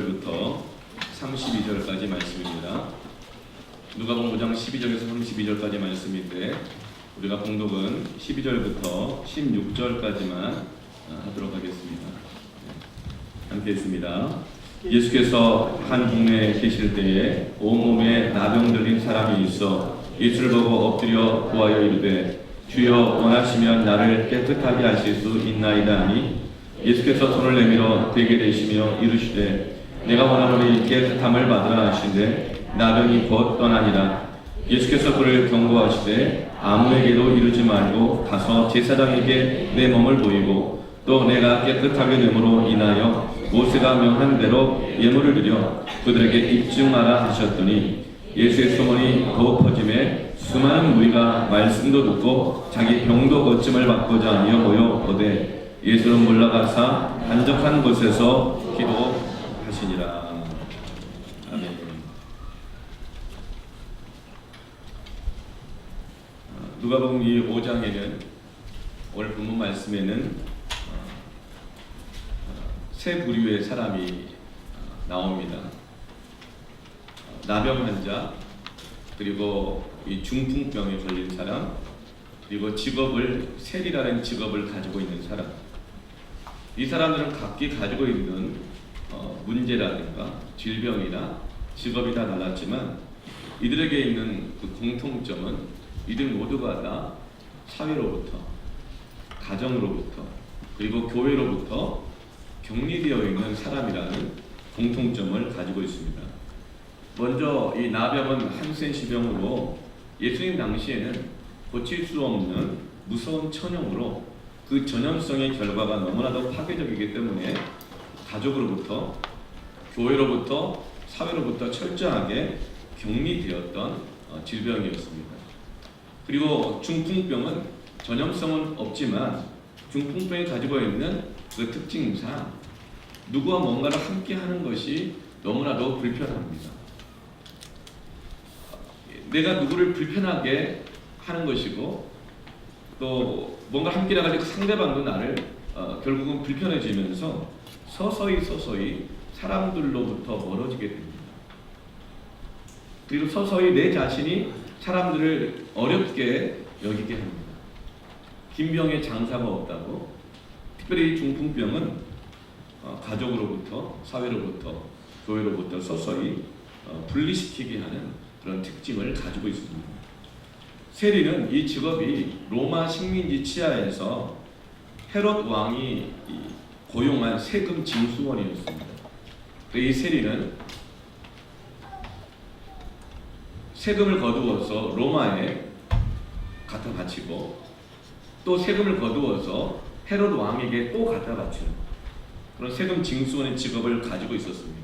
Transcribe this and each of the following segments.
부터 32절까지 말씀입니다. 누가복음 5장 12절에서 32절까지 말씀인데 우리가 봉독은 12절부터 16절까지만 하도록 하겠습니다. 함께 했습니다. 예수께서 한 동네에 계실 때에 온몸에 나병 들린 사람이 있어 예수를 보고 엎드려 구하여 이르되 주여 원하시면 나를 깨끗하게 하실 수 있나이다 하니 예수께서 손을 내밀어 되게 되시며 이르시되 내가 원하노니 깨끗함을 받으라 하시되 나병이 곧 떠나니라. 예수께서 그를 경고하시되 아무에게도 이르지 말고 가서 제사장에게 내 몸을 보이고 또 내가 깨끗하게 됨으로 인하여 모세가 명한 대로 예물을 드려 그들에게 입증하라 하셨더니 예수의 소문이 더욱 퍼짐에 수많은 무리가 말씀도 듣고 자기 병도 고침을 받고자 하며 모여 오되 예수는 물러가사 한적한 곳에서 기도하시니라. 아멘. 누가복음 5장에는 오늘 본문 말씀에는 세 부류의 사람이 나옵니다. 나병 환자, 그리고 이 중풍병에 걸린 사람, 그리고 세리라는 직업을 가지고 있는 사람. 이 사람들은 각기 가지고 있는 문제라든가 질병이나 직업이 다 달랐지만 이들에게 있는 그 공통점은 이들 모두가 다 사회로부터, 가정으로부터, 그리고 교회로부터 격리되어 있는 사람이라는 공통점을 가지고 있습니다. 먼저 이 나병은 한센시병으로 예수님 당시에는 고칠 수 없는 무서운 천형으로 그 전염성의 결과가 너무나도 파괴적이기 때문에 가족으로부터, 교회로부터, 사회로부터 철저하게 격리되었던 질병이었습니다. 그리고 중풍병은 전염성은 없지만 중풍병이 가지고 있는 그 특징상 누구와 뭔가를 함께 하는 것이 너무나도 불편합니다. 내가 누구를 불편하게 하는 것이고 또 뭔가 함께 나갈 때 그 상대방도 나를 결국은 불편해지면서 서서히 사람들로부터 멀어지게 됩니다. 그리고 서서히 내 자신이 사람들을 어렵게 여기게 합니다. 긴 병에 장사가 없다고. 특별히 중풍병은 가족으로부터, 사회로부터, 교회로부터 서서히 분리시키게 하는 그런 특징을 가지고 있습니다. 세리는 이 직업이 로마 식민지 치하에서 헤롯 왕이 고용한 세금 징수원이었습니다. 이 세리는 세금을 거두어서 로마에 갖다 바치고 또 세금을 거두어서 헤롯 왕에게 또 갖다 바치는 그런 세금 징수원의 직업을 가지고 있었습니다.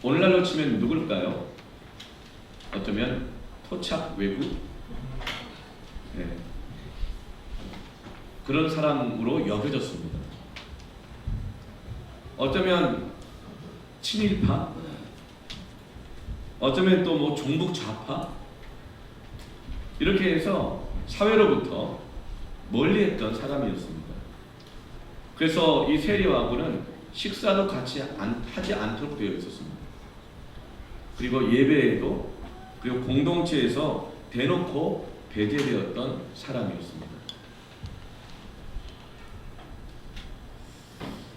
오늘날로 치면 누굴까요? 어쩌면 토착 외국? 네. 그런 사람으로 여겨졌습니다. 어쩌면 친일파? 어쩌면 또 뭐 종북 좌파? 이렇게 해서 사회로부터 멀리했던 사람이었습니다. 그래서 이 세리와고는 식사도 같이 하지 않도록 되어 있었습니다. 그리고 예배에도, 그리고 공동체에서 대놓고 배제되었던 사람이었습니다.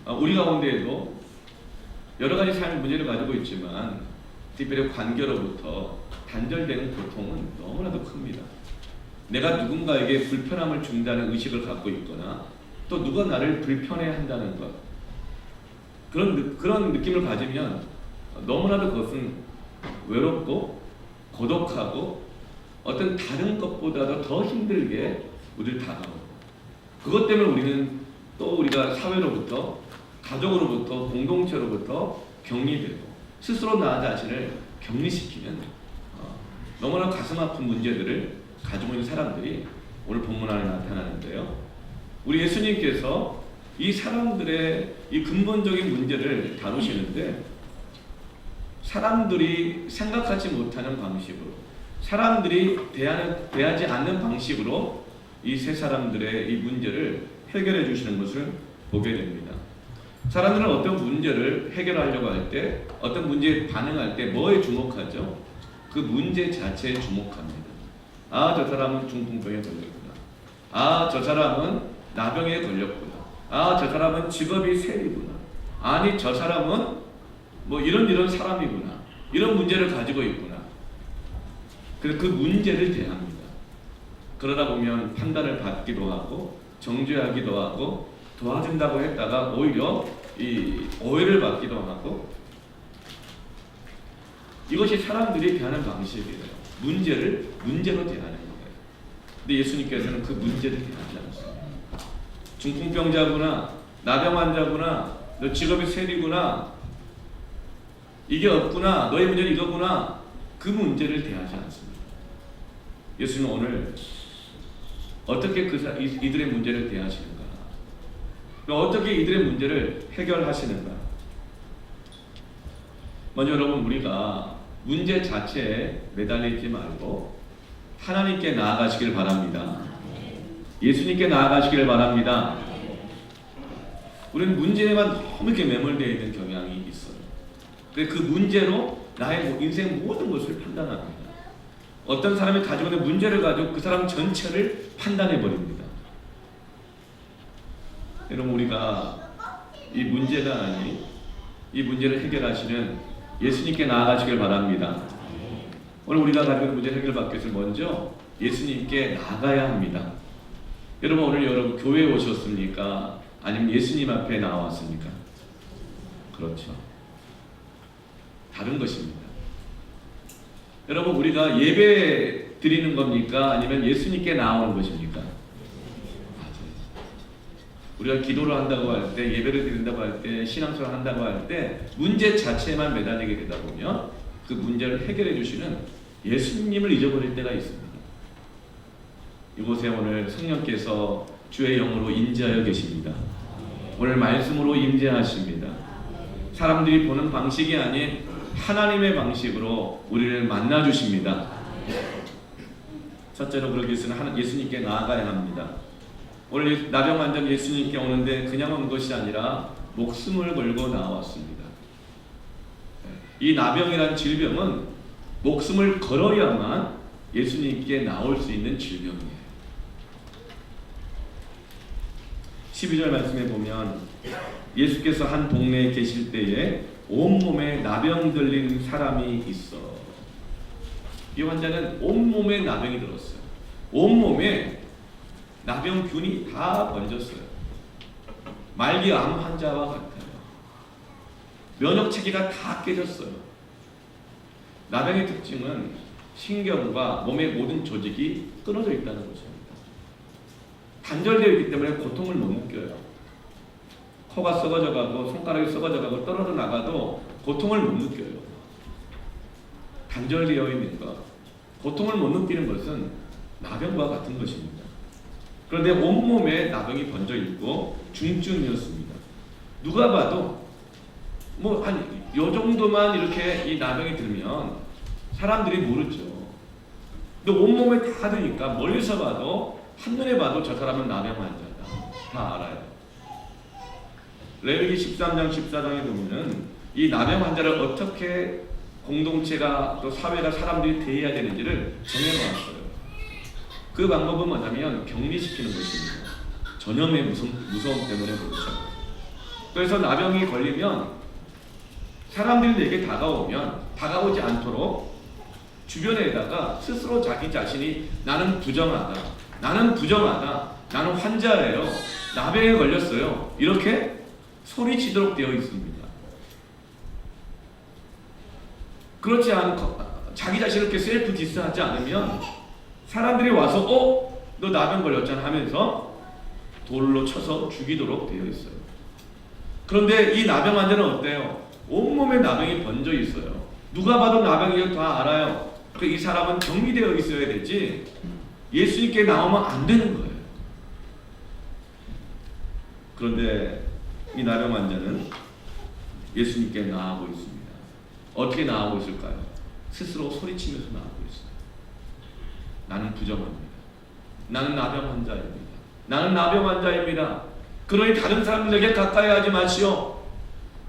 우리 가운데에도 여러 가지 삶 문제를 가지고 있지만 특별히 관계로부터 단절되는 고통은 너무나도 큽니다. 내가 누군가에게 불편함을 준다는 의식을 갖고 있거나 또 누가 나를 불편해한다는 것, 그런 느낌을 가지면 너무나도 그것은 외롭고 고독하고 어떤 다른 것보다도 더 힘들게 우리를 다가오고, 그것 때문에 우리는 또 우리가 사회로부터, 가족으로부터, 공동체로부터 격리되고 스스로 나 자신을 격리시키는 너무나 가슴 아픈 문제들을 가지고 있는 사람들이 오늘 본문 안에 나타나는데요. 우리 예수님께서 이 사람들의 이 근본적인 문제를 다루시는데 사람들이 생각하지 못하는 방식으로, 사람들이 대하지 않는 방식으로 이 세 사람들의 이 문제를 해결해 주시는 것을 보게 됩니다. 사람들은 어떤 문제를 해결하려고 할 때, 어떤 문제에 반응할 때 뭐에 주목하죠? 그 문제 자체에 주목합니다. 아, 저 사람은 중풍병에 걸렸구나. 아, 저 사람은 나병에 걸렸구나. 아, 저 사람은 직업이 세리구나. 아니, 저 사람은 뭐 이런 사람이구나. 이런 문제를 가지고 있구나. 그래서 그 문제를 대합니다. 그러다 보면 판단을 받기도 하고 정죄하기도 하고 도와준다고 했다가 오히려 이 오해를 받기도 하고, 이것이 사람들이 대하는 방식이에요. 문제를 문제로 대하는 거예요. 근데 예수님께서는 그 문제를 대하지 않습니다. 중풍병자구나, 나병 환자구나, 너 직업이 세리구나, 이게 없구나, 너의 문제는 이거구나, 그 문제를 대하지 않습니다. 예수님은 오늘 어떻게 이들의 문제를 대하시는가, 어떻게 이들의 문제를 해결하시는가. 먼저 여러분, 우리가 문제 자체에 매달리지 말고 하나님께 나아가시길 바랍니다. 예수님께 나아가시길 바랍니다. 우리는 문제에만 너무 이렇게 매몰되어 있는 경향이 있어요. 그 문제로 나의 인생 모든 것을 판단합니다. 어떤 사람이 가지고 있는 문제를 가지고 그 사람 전체를 판단해 버립니다. 여러분, 우리가 이 문제가 아닌 이 문제를 해결하시는 예수님께 나아가시길 바랍니다. 오늘 우리가 가지고 있는 문제 해결받기 위해서 먼저 예수님께 나가야 합니다. 여러분, 오늘 여러분 교회에 오셨습니까? 아니면 예수님 앞에 나왔습니까? 그렇죠. 다른 것입니다. 여러분, 우리가 예배 드리는 겁니까? 아니면 예수님께 나오는 것입니까? 맞아요. 우리가 기도를 한다고 할 때, 예배를 드린다고 할 때, 신앙생활을 한다고 할 때 문제 자체에만 매달리게 되다 보면 그 문제를 해결해 주시는 예수님을 잊어버릴 때가 있습니다. 이곳에 오늘 성령께서 주의 영으로 임재하여 계십니다. 오늘 말씀으로 임재하십니다. 사람들이 보는 방식이 아닌 하나님의 방식으로 우리를 만나 주십니다. 첫째로 그러기 위해서는 예수님께 나아가야 합니다. 오늘 나병 환자 예수님께 오는데 그냥 온 것이 아니라 목숨을 걸고 나왔습니다. 이 나병이란 질병은 목숨을 걸어야만 예수님께 나올 수 있는 질병이에요. 12절 말씀에 보면 예수께서 한 동네에 계실 때에 온몸에 나병 들린 사람이 있어. 이 환자는 온몸에 나병이 들었어요. 온몸에 나병균이 다 번졌어요. 말기 암 환자와 같아요. 면역체계가 다 깨졌어요. 나병의 특징은 신경과 몸의 모든 조직이 끊어져 있다는 것입니다. 단절되어 있기 때문에 고통을 못 느껴요. 코가 썩어져가고 손가락이 썩어져가고 떨어져 나가도 고통을 못 느껴요. 단절되어 있는 것, 고통을 못 느끼는 것은 나병과 같은 것입니다. 그런데 온몸에 나병이 번져 있고 중증이었습니다. 누가 봐도 뭐 한 요 정도만 이렇게 이 나병이 들면 사람들이 모르죠. 근데 온몸에 다 드니까 멀리서 봐도, 한눈에 봐도 저 사람은 나병 환자다, 다 알아요. 레위기 13장 14장에 보면은 이 나병 환자를 어떻게 공동체가 또 사회가 사람들이 대해야 되는지를 정해놓았어요. 그 방법은 뭐냐면 격리시키는 것입니다. 전염의 무서움 때문에 그렇죠. 그래서 나병이 걸리면 사람들이 내게 다가오지 않도록 주변에다가 스스로 자기 자신이 나는 부정하다, 나는 환자예요, 나병에 걸렸어요, 이렇게 소리치도록 되어 있습니다. 그렇지 않고 자기 자신을 이렇게 셀프 디스하지 않으면 사람들이 와서 너 나병 걸렸잖아 하면서 돌로 쳐서 죽이도록 되어 있어요. 그런데 이 나병 환자는 어때요? 온몸에 나병이 번져 있어요. 누가 봐도 나병이 다 알아요. 이 사람은 격리되어 있어야 되지 예수님께 나오면 안 되는 거예요. 그런데 이 나병 환자는 예수님께 나아가고 있습니다. 어떻게 나아가고 있을까요? 스스로 소리치면서 나아가고 있어요. 나는 부정합니다. 나는 나병 환자입니다. 나는 나병 환자입니다. 그러니 다른 사람들에게 가까이 하지 마시오.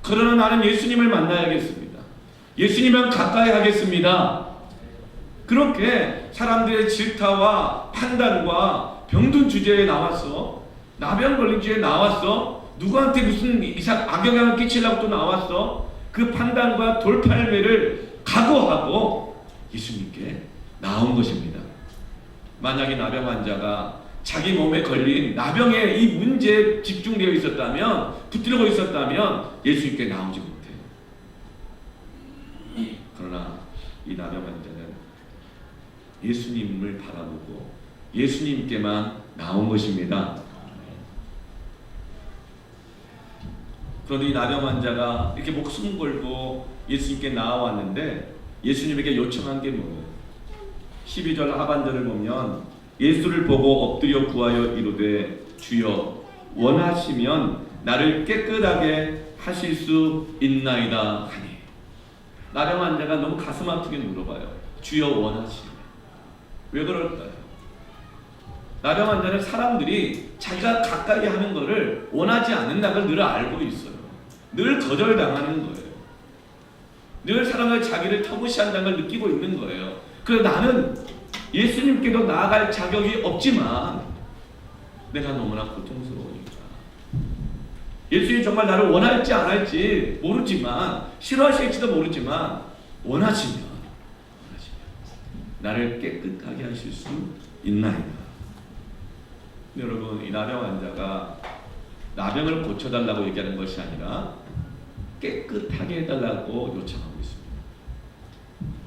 그러나 나는 예수님을 만나야겠습니다. 예수님은 가까이 하겠습니다. 그렇게 사람들의 질타와 판단과 병든 주제에 나왔어. 나병 걸린 주제에 나왔어. 누구한테 무슨 악영향을 끼치려고 또 나왔어. 그 판단과 돌팔매를 각오하고 예수님께 나온 것입니다. 만약에 나병 환자가 자기 몸에 걸린 나병의 이 문제에 집중되어 있었다면, 붙들고 있었다면 예수님께 나오지 못해요. 그러나 이 나병 환자는 예수님을 바라보고 예수님께만 나온 것입니다. 그런데 이 나병 환자가 이렇게 목숨 걸고 예수님께 나와왔는데 예수님에게 요청한 게 뭐예요? 12절 하반절을 보면 예수를 보고 엎드려 구하여 이르되 주여 원하시면 나를 깨끗하게 하실 수 있나이다 하니. 나병 환자가 너무 가슴 아프게 물어봐요. 주여 원하시면. 왜 그럴까요? 나병 환자는 사람들이 자기가 가까이 하는 것을 원하지 않는다는 걸 늘 알고 있어요. 늘 거절당하는 거예요. 늘 사람들이 자기를 터무시한다는 걸 느끼고 있는 거예요. 그래서 나는 예수님께도 나아갈 자격이 없지만 내가 너무나 고통스러우니까 예수님이 정말 나를 원할지 안 할지 모르지만, 싫어하실지도 모르지만 원하시면 나를 깨끗하게 하실 수 있나이다. 여러분, 이 나병 환자가 나병을 고쳐달라고 얘기하는 것이 아니라 깨끗하게 해달라고 요청하고 있습니다.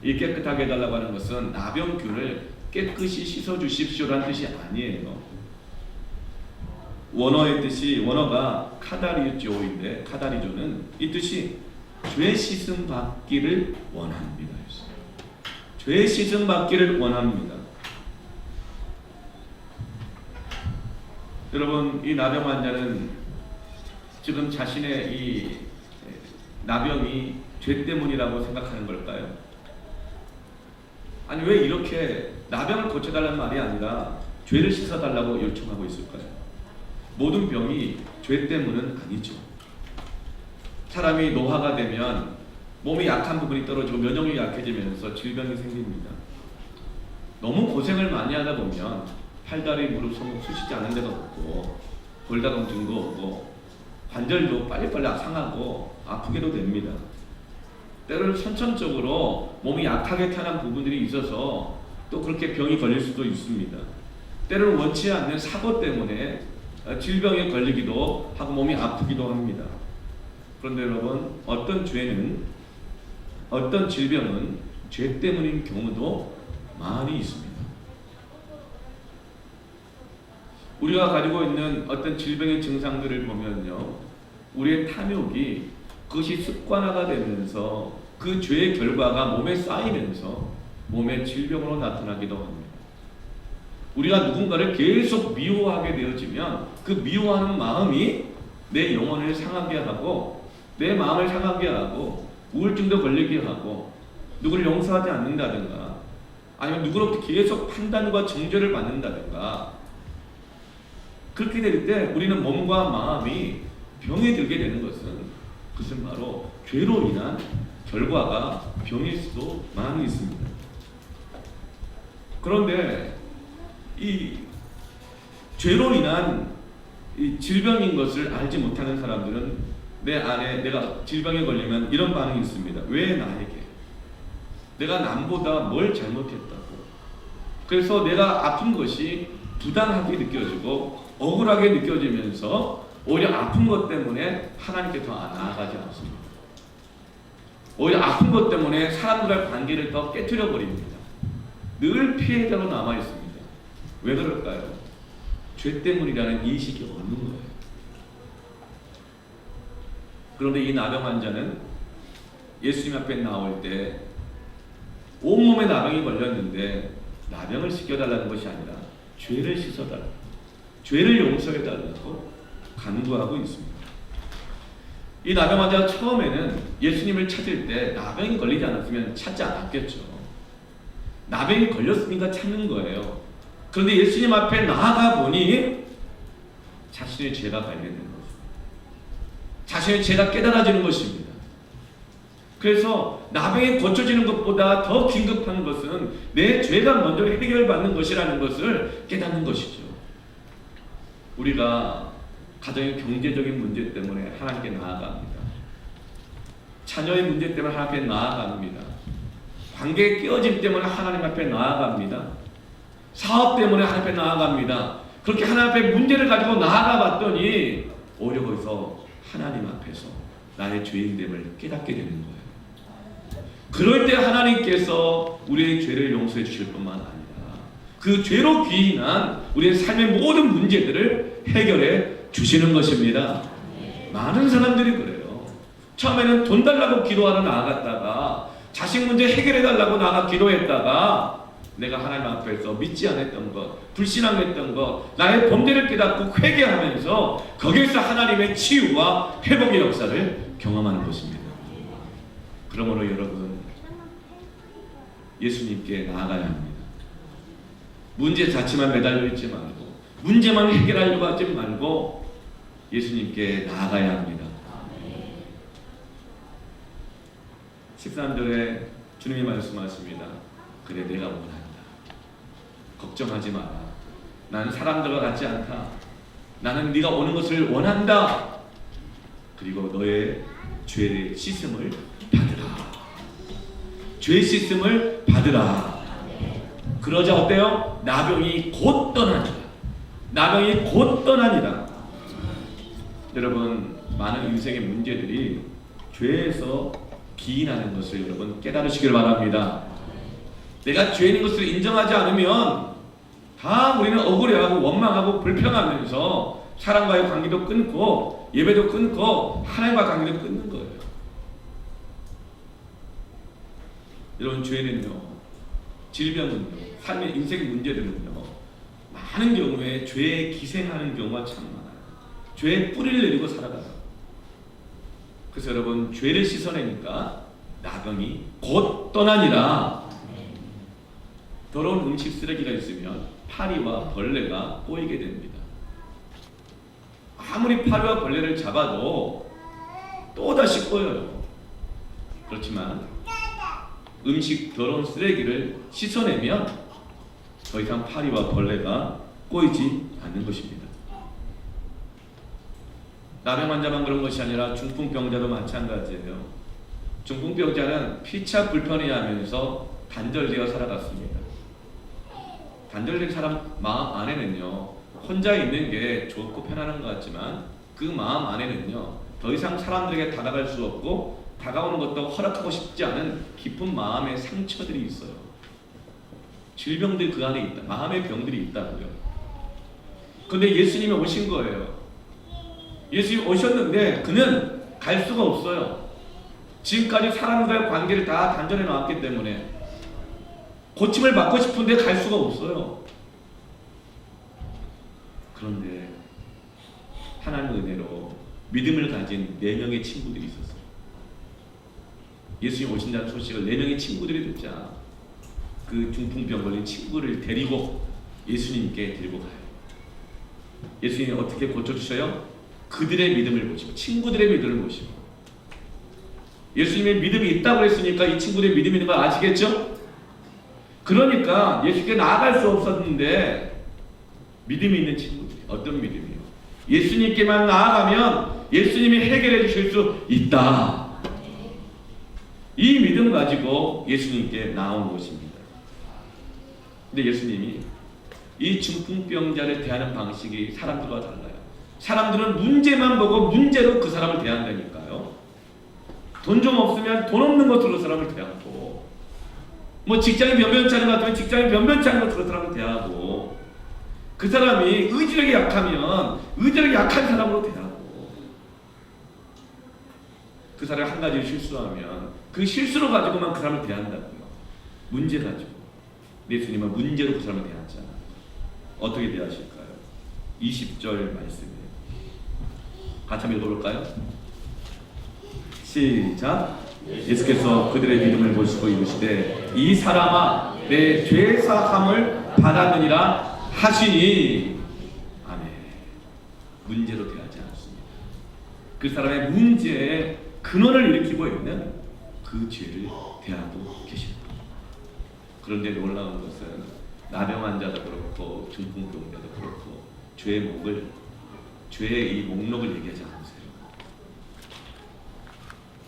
이 깨끗하게 해달라고 하는 것은 나병균을 깨끗이 씻어주십시오라는 뜻이 아니에요. 원어의 뜻이, 원어가 카다리조인데, 카다리조는 이 뜻이 죄 씻음 받기를 원합니다. 죄 씻음 받기를 원합니다. 여러분, 이 나병 환자는 지금 자신의 이 나병이 죄 때문이라고 생각하는 걸까요? 아니, 왜 이렇게 나병을 고쳐달라는 말이 아니라 죄를 씻어달라고 요청하고 있을까요? 모든 병이 죄 때문은 아니죠. 사람이 노화가 되면 몸이 약한 부분이 떨어지고 면역력이 약해지면서 질병이 생깁니다. 너무 고생을 많이 하다 보면 팔다리, 무릎, 손목 쑤시지 않은 데가 없고 골다공증도 오고 관절도 빨리빨리 상하고 아프게도 됩니다. 때로는 선천적으로 몸이 약하게 태어난 부분들이 있어서 또 그렇게 병이 걸릴 수도 있습니다. 때로는 원치 않는 사고 때문에 질병에 걸리기도 하고 몸이 아프기도 합니다. 그런데 여러분, 어떤 죄는, 어떤 질병은 죄 때문인 경우도 많이 있습니다. 우리가 가지고 있는 어떤 질병의 증상들을 보면요, 우리의 탐욕이 그것이 습관화가 되면서 그 죄의 결과가 몸에 쌓이면서 몸의 질병으로 나타나기도 합니다. 우리가 누군가를 계속 미워하게 되어지면 그 미워하는 마음이 내 영혼을 상하게 하고 내 마음을 상하게 하고 우울증도 걸리게 하고 누구를 용서하지 않는다든가 아니면 누구로부터 계속 판단과 정죄를 받는다든가, 그렇게 될 때 우리는 몸과 마음이 병에 들게 되는 그것은 바로 죄로 인한 결과가 병일 수도 많이 있습니다. 그런데 이 죄로 인한 이 질병인 것을 알지 못하는 사람들은 내 안에 내가 질병에 걸리면 이런 반응이 있습니다. 왜 나에게? 내가 남보다 뭘 잘못했다고? 그래서 내가 아픈 것이 부당하게 느껴지고 억울하게 느껴지면서 오히려 아픈 것 때문에 하나님께 더 나아가지 않습니다. 오히려 아픈 것 때문에 사람들과의 관계를 더 깨트려 버립니다. 늘 피해자로 남아 있습니다. 왜 그럴까요? 죄 때문이라는 인식이 없는 거예요. 그런데 이 나병 환자는 예수님 앞에 나올 때 온몸에 나병이 걸렸는데 나병을 씻겨달라는 것이 아니라 죄를 씻어달라고, 죄를 용서해달라고 간구하고 있습니다. 이 나병 환자가 처음에는 예수님을 찾을 때 나병이 걸리지 않았으면 찾지 않았겠죠. 나병이 걸렸으니까 찾는 거예요. 그런데 예수님 앞에 나아가 보니 자신의 죄가 발견된 거죠. 자신의 죄가 깨달아지는 것입니다. 그래서 나병이 고쳐지는 것보다 더 긴급한 것은 내 죄가 먼저 해결받는 것이라는 것을 깨닫는 것이죠. 우리가 가정의 경제적인 문제 때문에 하나님께 나아갑니다. 자녀의 문제 때문에 하나님 앞에 나아갑니다. 관계의 깨어짐 때문에 하나님 앞에 나아갑니다. 사업 때문에 하나님 앞에 나아갑니다. 그렇게 하나님 앞에 문제를 가지고 나아가 봤더니 오히려 거기서 하나님 앞에서 나의 죄인됨을 깨닫게 되는 거예요. 그럴 때 하나님께서 우리의 죄를 용서해 주실 뿐만 아니라 그 죄로 귀인한 우리의 삶의 모든 문제들을 해결해 주시는 것입니다. 많은 사람들이 그래요. 처음에는 돈 달라고 기도하러 나아갔다가 자식 문제 해결해 달라고 나가 기도했다가 내가 하나님 앞에서 믿지 않았던 것, 불신앙했던 것, 나의 범죄를 깨닫고 회개하면서 거기에서 하나님의 치유와 회복의 역사를 경험하는 것입니다. 그러므로 여러분, 예수님께 나아가야 합니다. 문제 자체만 매달려 있지 말고, 문제만 해결하려고 하지 말고 예수님께 나아가야 합니다. 13절에 주님이 말씀하십니다. 그래, 내가 원한다. 걱정하지 마라. 나는 사람들과 같지 않다. 나는 네가 오는 것을 원한다. 그리고 너의 죄의 씻음을 받으라. 죄의 씻음을 받으라. 그러자 어때요? 나병이 곧 떠나니라. 나병이 곧 떠나니라. 여러분, 많은 인생의 문제들이 죄에서 기인하는 것을 여러분 깨달으시길 바랍니다. 내가 죄인인 것을 인정하지 않으면 다 우리는 억울해하고 원망하고 불평하면서 사람과의 관계도 끊고 예배도 끊고 하나님과 관계도 끊는 거예요. 여러분, 죄는요, 질병은요, 삶의 인생 문제들은요, 많은 경우에 죄에 기생하는 경우가 참 많아요. 죄에 뿌리를 내리고 살아가요. 그래서 여러분, 죄를 씻어내니까 나병이 곧 떠나니라. 더러운 음식 쓰레기가 있으면 파리와 벌레가 꼬이게 됩니다. 아무리 파리와 벌레를 잡아도 또다시 꼬여요. 그렇지만 음식 더러운 쓰레기를 씻어내면 더 이상 파리와 벌레가 꼬이지 않는 것입니다. 나병 환자만 그런 것이 아니라 중풍병자도 마찬가지예요. 중풍병자는 피차 불편해하면서 단절되어 살아갔습니다. 단절된 사람 마음 안에는요, 혼자 있는 게 좋고 편안한 것 같지만 그 마음 안에는요, 더 이상 사람들에게 다가갈 수 없고 다가오는 것도 허락하고 싶지 않은 깊은 마음의 상처들이 있어요. 질병들이 그 안에 있다. 마음의 병들이 있다고요. 그런데 예수님이 오신 거예요. 예수님이 오셨는데 그는 갈 수가 없어요. 지금까지 사람과의 관계를 다 단절해 놨기 때문에 고침을 받고 싶은데 갈 수가 없어요. 그런데 하나님의 은혜로 믿음을 가진 4명의 친구들이 있었어요. 예수님 오신다는 소식을 4명의 친구들이 듣자 그 중풍병 걸린 친구를 데리고 예수님께 데리고 가요. 예수님이 어떻게 고쳐주셔요? 그들의 믿음을 보시고, 친구들의 믿음을 보시고. 예수님의 믿음이 있다고 했으니까 이 친구들의 믿음이 있는 걸 아시겠죠? 그러니까 예수께 나아갈 수 없었는데 믿음이 있는 친구들이, 어떤 믿음이요? 예수님께만 나아가면 예수님이 해결해 주실 수 있다. 이 믿음 가지고 예수님께 나온 것입니다. 근데 예수님이 이 중풍병자를 대하는 방식이 사람들과 달라요. 사람들은 문제만 보고 문제로 그 사람을 대한다니까요. 돈 좀 없으면 돈 없는 것으로 사람을 대하고, 뭐 직장이 변변치 않은 것 같으면 직장이 변변치 않은 것으로 사람을 대하고, 그 사람이 의지력이 약하면 의지력이 약한 사람으로 대하고, 그 사람이 한 가지 실수하면 그 실수로 가지고만 그 사람을 대한다고요. 문제 가지고. 예수님은 문제로 그 사람을 대하지 않아요. 어떻게 대하실까요? 20절 말씀이에요. 같이 한번 읽어볼까요? 시작. 예수께서 그들의 믿음을 보시고 이르시되 이 사람아 내 죄 사함을 받았느니라 하시니. 아멘. 문제로 대하지 않습니다. 그 사람의 문제의 근원을 일으키고 있는 그 죄를 대하고 계십니다. 그런데 놀라운 것은 나병 환자도 그렇고 중풍병자도 그렇고 죄의 이 목록을 얘기하지 않으세요.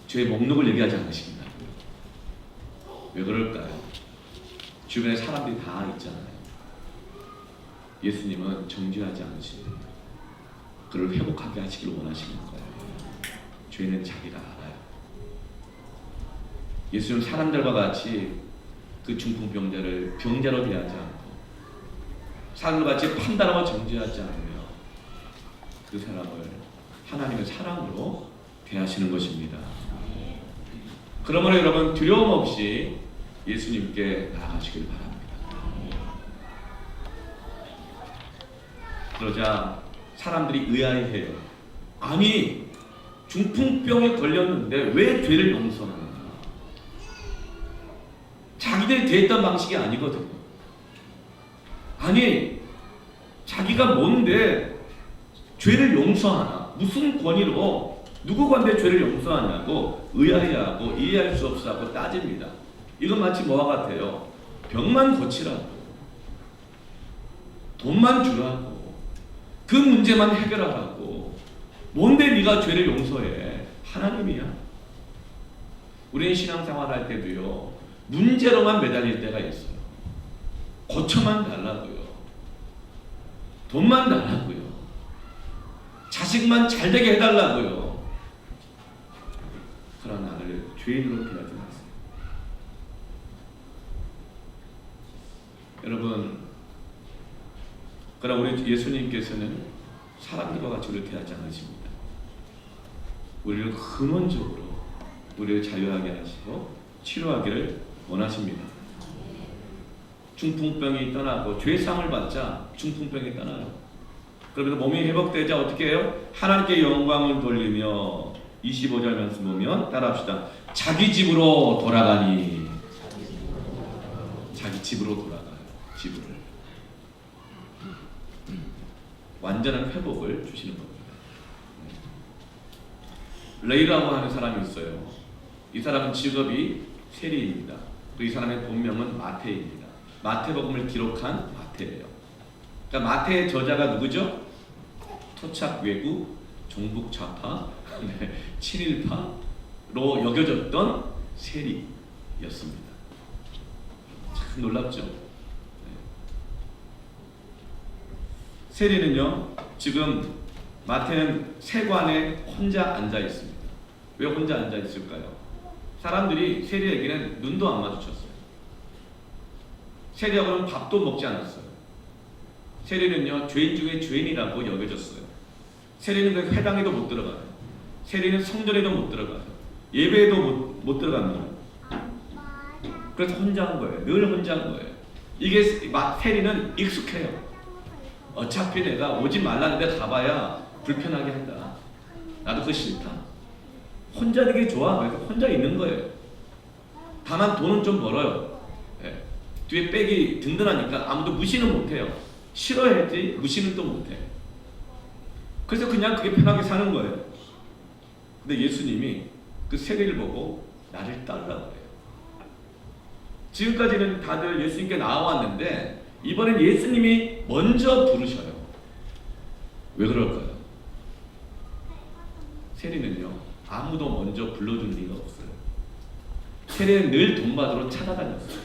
죄의 목록을 얘기하지 않으신다고요. 왜 그럴까요? 주변에 사람들이 다 있잖아요. 예수님은 정죄하지 않으십니다. 그를 회복하게 하시길 원하시는 거예요. 죄는 자기가 알아요. 예수님은 사람들과 같이 그 중풍병자를 병자로 대하지 않고 사람과 같이 판단하고 정죄하지 않으며 그 사람을 하나님의 사랑으로 대하시는 것입니다. 그러므로 여러분 두려움 없이 예수님께 나아가시길 바랍니다. 그러자 사람들이 의아해해요. 아니 중풍병에 걸렸는데 왜 죄를 용서하느냐? 자기들이 대했던 방식이 아니거든요. 아니 자기가 뭔데 죄를 용서하나? 무슨 권위로 누구 관대 죄를 용서하냐고 의아해하고 이해할 수 없어하고 따집니다. 이건 마치 뭐와 같아요? 병만 고치라고, 돈만 주라고, 그 문제만 해결하라고. 뭔데 네가 죄를 용서해? 하나님이야. 우리는 신앙생활 할 때도요, 문제로만 매달릴 때가 있어요. 고쳐만 달라고요, 돈만 달라고요, 자식만 잘되게 해달라고요. 그러나 나를 죄인으로 대하지 마세요. 여러분, 그러나 우리 예수님께서는 사람들과 같이 우리를 대하지 않으십니다. 우리를 근원적으로 우리를 자유하게 하시고 치료하기를 원하십니다. 중풍병이 떠나고 죄상을 받자 중풍병이 떠나요. 그러면서 몸이 회복되자 어떻게 해요? 하나님께 영광을 돌리며 25절 말씀 보면 따라합시다. 자기 집으로 돌아가니. 자기 집으로 돌아가요. 집으로. 완전한 회복을 주시는 겁니다. 레이라고 하는 사람이 있어요. 이 사람은 직업이 세리입니다. 이 사람의 본명은 마태입니다. 마태복음을 기록한 마태예요. 그러니까 마태의 저자가 누구죠? 토착 외구, 종북 좌파, 친일파로 여겨졌던 세리였습니다. 참 놀랍죠? 세리는요, 지금 마태는 세관에 혼자 앉아 있습니다. 왜 혼자 앉아 있을까요? 사람들이 세리에게는 눈도 안 마주쳤어요. 세리하고는 밥도 먹지 않았어요. 세리는요, 죄인 중에 죄인이라고 여겨졌어요. 세리는 그 회당에도 못 들어가요. 세리는 성전에도 못 들어가요. 예배에도 못 들어갑니다. 그래서 혼자 한 거예요. 늘 혼자 한 거예요. 이게 세리는 익숙해요. 어차피 내가 오지 말라는데 가봐야 불편하게 한다. 나도 그거 싫다. 혼자 되게 좋아. 그래서 혼자 있는 거예요. 다만 돈은 좀 벌어요. 예. 뒤에 백이 든든하니까 아무도 무시는 못해요. 싫어했지 무시는 또 못해. 그래서 그냥 그게 편하게 사는 거예요. 근데 예수님이 그 세리를 보고 나를 따르라고 해요. 지금까지는 다들 예수님께 나와왔는데 이번엔 예수님이 먼저 부르셔요. 왜 그럴까요? 세리는요, 아무도 먼저 불러준 리가 없어요. 세리는 늘 돈 받으러 찾아다녔어요.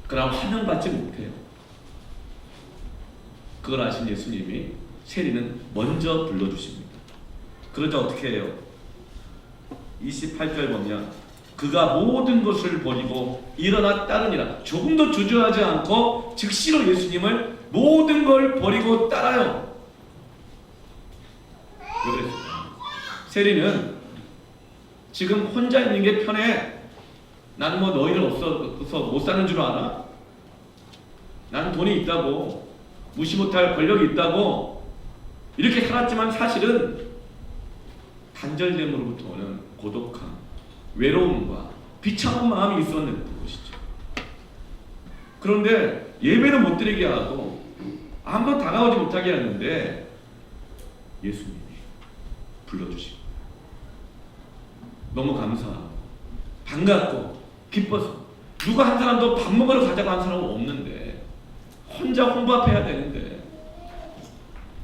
그러나 환영받지 못해요. 그걸 아신 예수님이 세리는 먼저 불러주십니다. 그러자 어떻게 해요? 28절 보면 그가 모든 것을 버리고 일어나 따르니라. 조금도 주저하지 않고 즉시로 예수님을 모든 걸 버리고 따라요. 왜 그랬을까요? 세리는 지금 혼자 있는 게 편해. 나는 뭐 너희를 없어서 못 사는 줄 알아? 나는 돈이 있다고, 무시 못할 권력이 있다고 이렇게 살았지만 사실은 단절됨으로부터 오는 고독함, 외로움과 비참한 마음이 있었는 것이죠. 그런데 예배는 못 드리게 하고 아무도 다가오지 못하게 하는데 예수님이 불러주시고 너무 감사하고 반갑고 기뻐서 누가 한 사람도 밥 먹으러 가자고 한 사람은 없는데 혼자 혼밥해야 되는데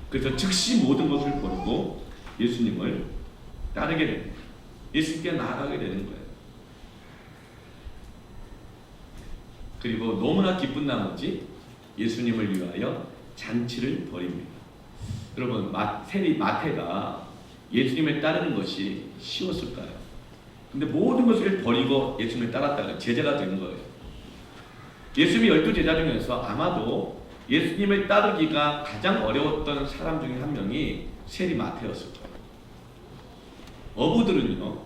그래서 즉시 모든 것을 버리고 예수님을 따르게 됩니다. 예수님께 나아가게 되는 거예요. 그리고 너무나 기쁜 나머지 예수님을 위하여 잔치를 벌입니다. 여러분 세리 마태가 예수님을 따르는 것이 쉬웠을까요? 근데 모든 것을 버리고 예수님을 따랐다가 제자가 된 거예요. 예수님이 12제자 중에서 아마도 예수님을 따르기가 가장 어려웠던 사람 중에 한 명이 세리 마태였을 거예요. 어부들은요,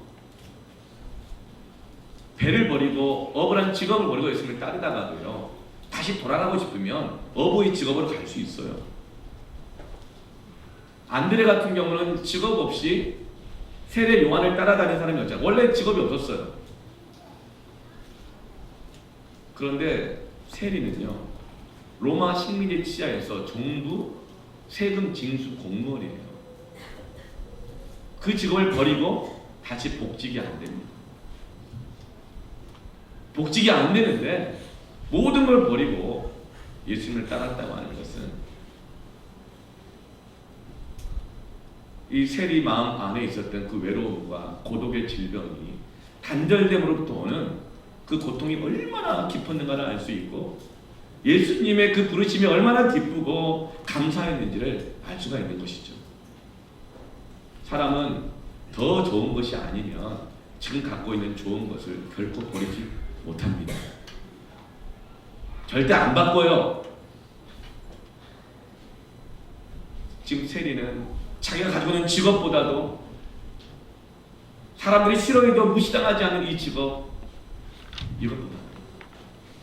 배를 버리고 어부란 직업을 버리고 예수님을 따르다가도요, 다시 돌아가고 싶으면 어부의 직업으로 갈 수 있어요. 안드레 같은 경우는 직업 없이 세례 요한을 따라다니는 사람이었잖아요. 원래 직업이 없었어요. 그런데 세리는요, 로마 식민지 치하에서 정부 세금 징수 공무원이에요. 그 직업을 버리고 다시 복직이 안 됩니다. 복직이 안 되는데 모든 걸 버리고 예수님을 따랐다고 하는 것은 이 세리 마음 안에 있었던 그 외로움과 고독의 질병이 단절됨으로부터 오는 그 고통이 얼마나 깊었는가를 알 수 있고 예수님의 그 부르심이 얼마나 기쁘고 감사했는지를 알 수가 있는 것이죠. 사람은 더 좋은 것이 아니면 지금 갖고 있는 좋은 것을 결코 버리지 못합니다. 절대 안 바꿔요. 지금 세리는 자기가 가지고 있는 직업보다도 사람들이 싫어해도 무시당하지 않는 이 직업,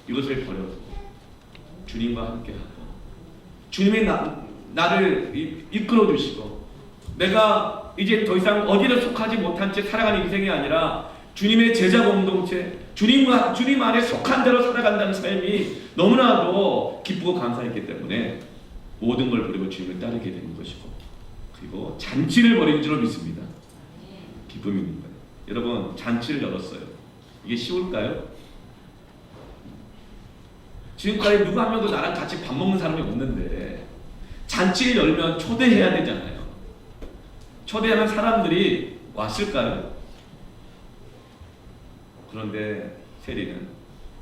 이것을 버려서 주님과 함께하고 주님이 나를 이끌어 주시고 내가 이제 더 이상 어디를 속하지 못한 채 살아가는 인생이 아니라 주님의 제자 공동체, 주님 안에 속한 대로 살아간다는 삶이 너무나도 기쁘고 감사했기 때문에 모든 걸 버리고 주님을 따르게 되는 것이고 그리고 잔치를 벌인 줄로 믿습니다. 기쁨입니다. 여러분 잔치를 열었어요. 이게 쉬울까요? 지금까지 누구 한 명도 나랑 같이 밥 먹는 사람이 없는데 잔치를 열면 초대해야 되잖아요. 초대하면 사람들이 왔을까요? 그런데 세리는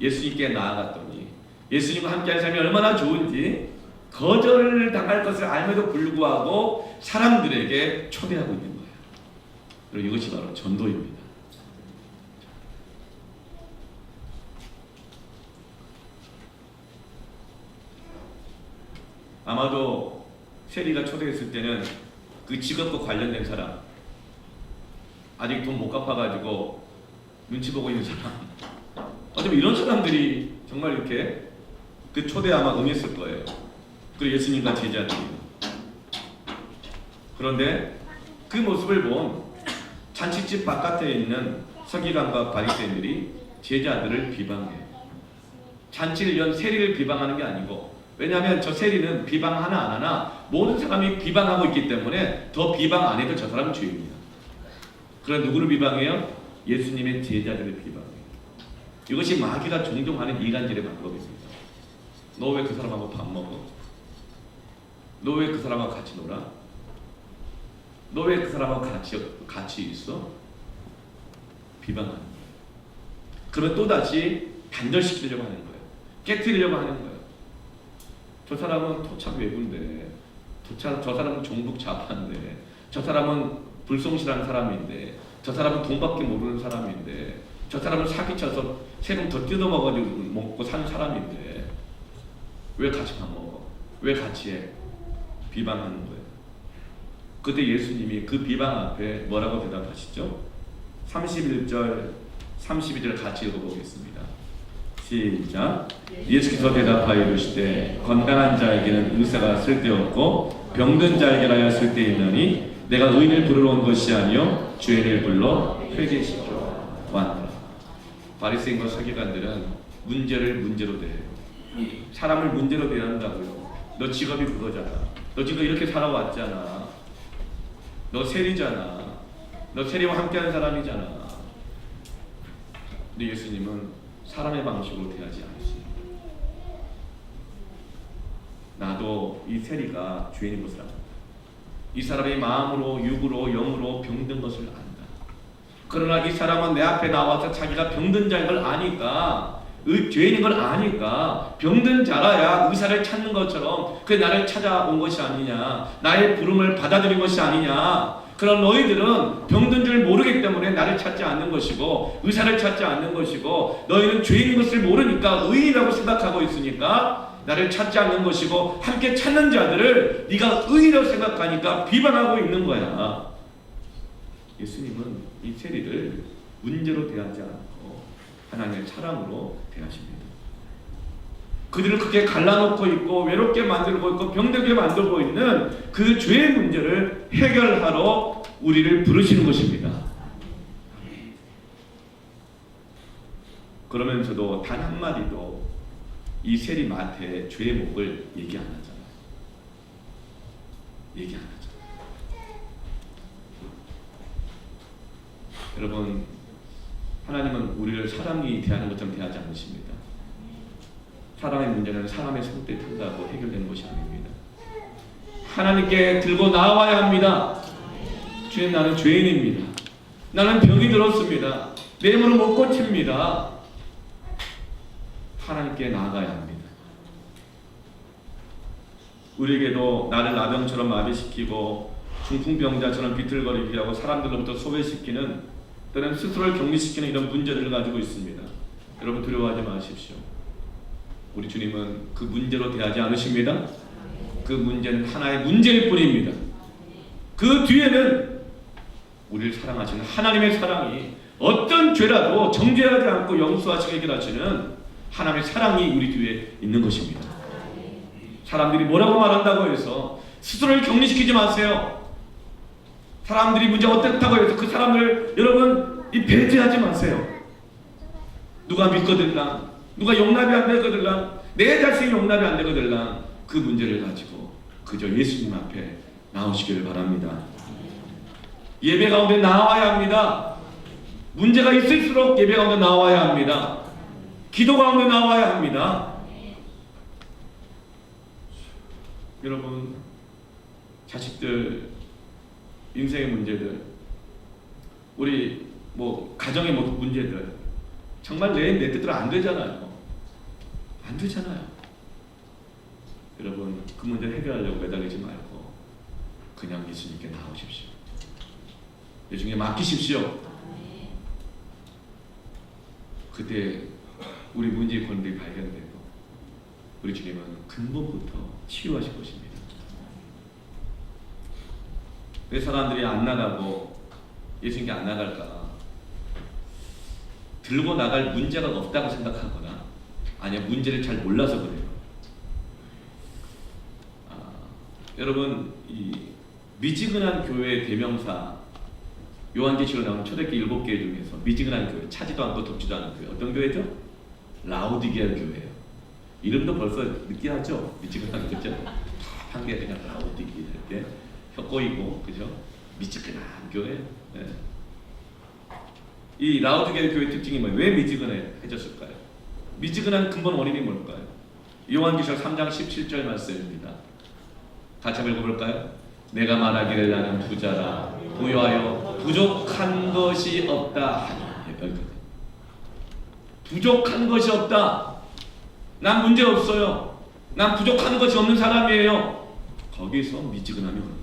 예수님께 나아갔더니 예수님과 함께하는 삶이 얼마나 좋은지 거절을 당할 것을 알면서 불구하고 사람들에게 초대하고 있는 거예요. 그리고 이것이 바로 전도입니다. 아마도 세리가 초대했을 때는 그 직업과 관련된 사람, 아직 돈 못 갚아가지고 눈치 보고 있는 사람, 어쩌면 이런 사람들이 정말 이렇게 그 초대 아마 응했을 거예요. 그리고 예수님과 제자들이. 그런데 그 모습을 본 잔치집 바깥에 있는 서기관과 바리새인들이 제자들을 비방해요. 잔치를 연 세리를 비방하는 게 아니고, 왜냐하면 저 세리는 비방 하나 안 하나 모든 사람이 비방하고 있기 때문에 더 비방 안 해도 저 사람은 죄입니다. 그럼 누구를 비방해요? 예수님의 제자들을 비방해요. 이것이 마귀가 종종 하는 이간질의 방법입니다. 너 왜 그 사람하고 밥 먹어? 너 왜 그 사람하고 같이 놀아? 너 왜 그 사람하고 같이 있어? 비방하는 거예요. 그러면 또다시 단절시키려고 하는 거예요. 깨트리려고 하는 거예요. 저 사람은 토착 외구인데, 저 사람은 종북 좌파인데, 저 사람은 불성실한 사람인데, 저 사람은 돈밖에 모르는 사람인데, 저 사람은 사기쳐서 세금 더 뜯어먹어가지고 먹고 사는 사람인데 왜 같이 밥 먹어? 왜 같이 해? 비방하는 거예요. 그때 예수님이 그 비방 앞에 뭐라고 대답하시죠? 31절, 32절 같이 읽어보겠습니다. 시작. 예수께서 대답하여 이르시되 건강한 자에게는 의사가 쓸데없고 병든 자에게라 하여 쓸데있나니 내가 의인을 부르러 온 것이 아니요 죄인을 불러 회개시켜 왔노라. 바리새인과 서기관들은 문제를 문제로 대해요. 사람을 문제로 대한다고요. 너 직업이 그거잖아. 너 지금 이렇게 살아왔잖아. 너 세리잖아. 너 세리와 함께하는 사람이잖아. 근데 예수님은 사람의 방식으로 대하지 않으십니다. 나도 이 세리가 죄인인 것을 안다. 이 사람이 마음으로, 육으로, 영으로 병든 것을 안다. 그러나 이 사람은 내 앞에 나와서 자기가 병든 자인 걸 아니까, 죄인인 걸 아니까, 병든 자라야 의사를 찾는 것처럼 그 나를 찾아온 것이 아니냐, 나의 부름을 받아들인 것이 아니냐. 그런 너희들은 병든 줄 모르기 때문에 나를 찾지 않는 것이고 의사를 찾지 않는 것이고, 너희는 죄인인 것을 모르니까 의인이라고 생각하고 있으니까 나를 찾지 않는 것이고, 함께 찾는 자들을 네가 의인이라고 생각하니까 비방하고 있는 거야. 예수님은 이 세리를 문제로 대하지 않고 하나님의 사랑으로 대하십니다. 그들을 그렇게 갈라놓고 있고 외롭게 만들고 있고 병들게 만들고 있는 그 죄의 문제를 해결하러 우리를 부르시는 것입니다. 그러면서도 단 한마디도 이 세리마한테 죄의 목을 얘기 안 하잖아요. 얘기 안 하잖아요. 여러분, 하나님은 우리를 사람이 대하는 것처럼 대하지 않으십니다. 사람의 문제는 사람의 손때 튼다고 해결되는 것이 아닙니다. 하나님께 들고 나와야 합니다. 주님, 나는 죄인입니다. 나는 병이 들었습니다. 내 몸을 못 고칩니다. 하나님께 나아가야 합니다. 우리에게도 나를 나병처럼 마비시키고 중풍병자처럼 비틀거리게 하고 사람들로부터 소외시키는, 또는 스스로를 격리시키는 이런 문제들을 가지고 있습니다. 여러분, 두려워하지 마십시오. 우리 주님은 그 문제로 대하지 않으십니다. 그 문제는 하나의 문제일 뿐입니다. 그 뒤에는 우리를 사랑하시는 하나님의 사랑이, 어떤 죄라도 정죄하지 않고 용서하시고 해결하시는 하나님의 사랑이 우리 뒤에 있는 것입니다. 사람들이 뭐라고 말한다고 해서 스스로를 격리시키지 마세요. 사람들이 문제가 어떻다고 해서 그 사람을 여러분 배제하지 마세요. 누가 믿거들랑, 누가 용납이 안 되거들랑, 내 자신이 용납이 안 되거들랑, 그 문제를 가지고 그저 예수님 앞에 나오시기를 바랍니다. 예배 가운데 나와야 합니다. 문제가 있을수록 예배 가운데 나와야 합니다. 기도 가운데 나와야 합니다. 여러분, 자식들, 인생의 문제들, 우리 가정의 문제들, 정말 내 뜻대로 안 되잖아요. 안 되잖아요. 여러분, 그 문제를 해결하려고 매달리지 말고 그냥 예수님께 나오십시오. 예수님께 맡기십시오. 그때 우리 문제의 권들이 발견되고 우리 주님은 근본부터 치유하실 것입니다. 왜 사람들이 안 나가고 예수님께 안 나갈까? 들고 나갈 문제가 없다고 생각하거나, 아니야 문제를 잘 몰라서 그래요. 여러분, 이 미지근한 교회의 대명사, 요한계시록에 나오는 초대교회 7개 중에서 미지근한 교회, 차지도 않고 덥지도 않은 교회, 어떤 교회죠? 라오디게아 교회예요. 이름도 벌써 느끼하죠? 미지근한 교회죠? 한 개 그냥 라오디게아 이렇게 혀 꼬이고, 그죠? 미지근한 교회. 네. 이 라오디게아 교회 특징이 뭐예요? 왜 미지근해졌을까요? 미지근한 근본 원인이 뭘까요? 요한계시록 3장 17절 말씀입니다. 같이 한번 읽어볼까요? 내가 말하기를 나는 부자라, 부유하여 부족한 것이 없다 하니. 여기까지. 부족한 것이 없다. 난 문제 없어요. 난 부족한 것이 없는 사람이에요. 거기서 미지근함이 오는 거예요.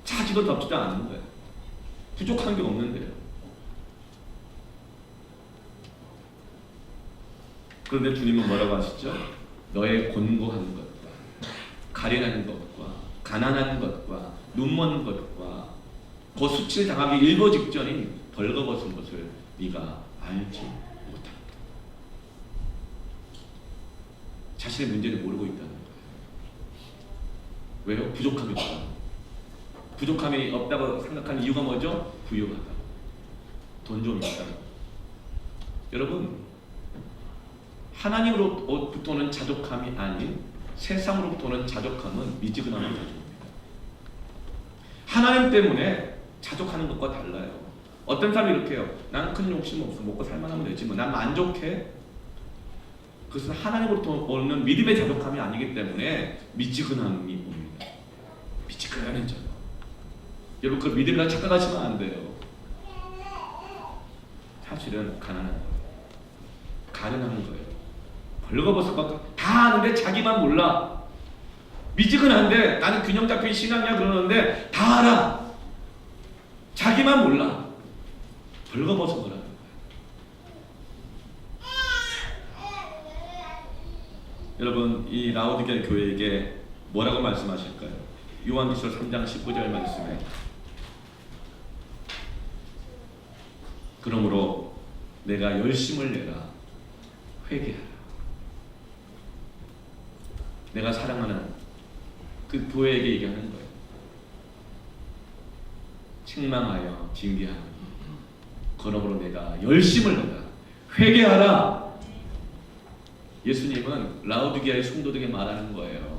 차지도 덥지도 않는 거예요. 부족한 게 없는데요. 그런데 주님은 뭐라고 하시죠? 너의 곤고한 것과 가련한 것과 가난한 것과 눈먼 것과 그 수치를 당하기 일보 직전인 벌거벗은 것을 네가 알지 못한다. 자신의 문제를 모르고 있다는 거예요. 왜요? 부족함이 없다. 부족함이 없다고 생각하는 이유가 뭐죠? 부유하다. 돈 좀 있다. 여러분, 하나님으로부터 오는 자족함이 아닌 세상으로부터 오는 자족함은 미지근함을 가져옵니다. 하나님 때문에 자족하는 것과 달라요. 어떤 사람이 이렇게 해요. 나는 큰 욕심 없어. 먹고 살만하면 되지 뭐. 난 만족해. 그것은 하나님으로부터 오는 믿음의 자족함이 아니기 때문에 미지근함이 옵니다. 미지근해져. 여러분 그 믿음이라 착각하시면 안 돼요. 사실은 가난한 거예요. 가능한 거예요. 벌거벗어 다 아는데 자기만 몰라. 미지근한데 나는 균형 잡힌 신앙이야 그러는데 다 알아. 자기만 몰라. 벌거벗어 보라는 거예요. 여러분 이 라오디게아 교회에게 뭐라고 말씀하실까요? 요한계시록 3장 19절 말씀에 그러므로 내가 열심을 내라 회개하라. 내가 사랑하는 그 교회에게 얘기하는 거예요. 책망하여 징계하니 그러므로 내가 열심을 내라 회개하라. 예수님은 라오디게아의 성도들에게 말하는 거예요.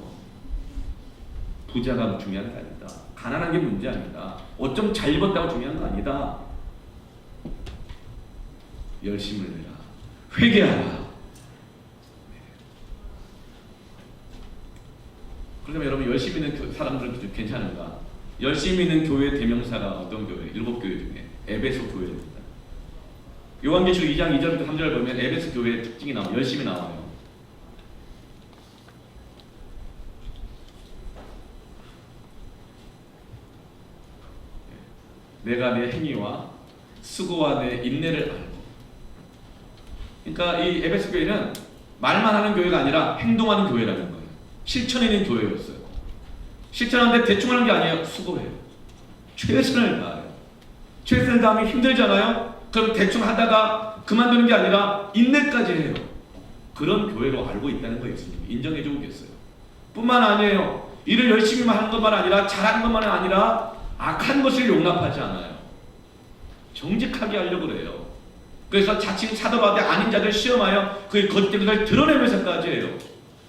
부자가 중요한 게 아니다. 가난한 게 문제 아니다. 옷 좀 잘 입었다고 중요한 거 아니다. 열심을 내라 회개하라. 그러면 여러분 열심히 있는 사람들은 괜찮은가? 열심히 있는 교회 대명사가 어떤 교회? 7교회 중에 에베소 교회입니다. 요한계시록 2장 2절부터 3절 보면 에베소 교회의 특징이 나와요. 열심히 나와요. 내가 내 행위와 수고와 내 인내를 알고. 그러니까 이 에베소 교회는 말만 하는 교회가 아니라 행동하는 교회라는 거예요. 실천에 있는 교회였어요. 실천하는데 대충 하는 게 아니에요. 수고해요. 최선을 다해요. 최선을 다하면 힘들잖아요. 그럼 대충 하다가 그만두는 게 아니라 인내까지 해요. 그런 교회로 알고 있다는 거예요. 예수님이 인정해 주고 계세요. 뿐만 아니에요. 일을 열심히만 하는 것만 아니라 잘하는 것만 아니라 악한 것을 용납하지 않아요. 정직하게 하려고 그래요. 그래서 자칭 사도바되 아닌 자들 시험하여 그의 거짓들을 드러내면서까지 해요.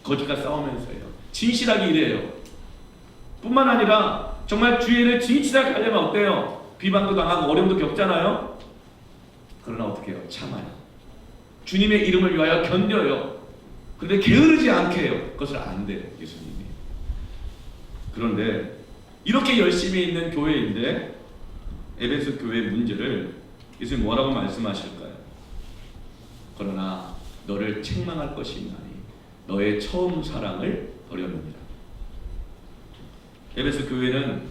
거짓과 싸우면서 해요. 진실하게 일해요. 뿐만 아니라 정말 주의를 진실하게 하려면 어때요? 비방도 당하고 어려움도 겪잖아요. 그러나 어떻게 해요? 참아요. 주님의 이름을 위하여 견뎌요. 그런데 게으르지 않게 해요. 그것을 안 돼요. 예수님이. 그런데 이렇게 열심히 있는 교회인데 에베소 교회의 문제를 예수님 뭐라고 말씀하실까요? 그러나 너를 책망할 것이 있나니 너의 처음 사랑을 버렸느니라. 에베소 교회는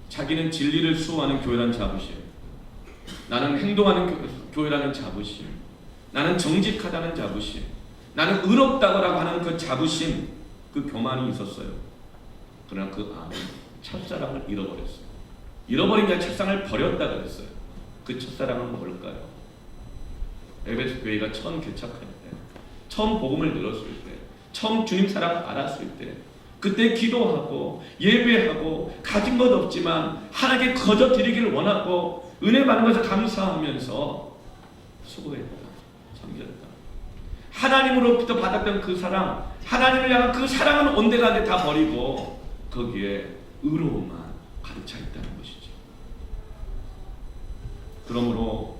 자기는 진리를 수호하는 교회라는 자부심, 나는 행동하는 교회라는 자부심, 나는 정직하다는 자부심, 나는 의롭다고 하는 그 자부심, 그 교만이 있었어요. 그러나 그 안에 첫사랑을 잃어버렸어요. 잃어버린 게 첫사랑을 버렸다 그랬어요. 그 첫사랑은 뭘까요? 에베소 교회가 처음 개척할 때, 처음 복음을 들었을 때, 처음 주님 사랑 알았을 때, 그때 기도하고 예배하고 가진 것 없지만 하나님께 거저 드리기를 원하고 은혜 받는 것을 감사하면서 수고했다, 섬겼다. 하나님으로부터 받았던 그 사랑, 하나님을 향한 그 사랑은 온데간데 다 버리고 거기에 의로움만 가득 차 있다는 것이죠. 그러므로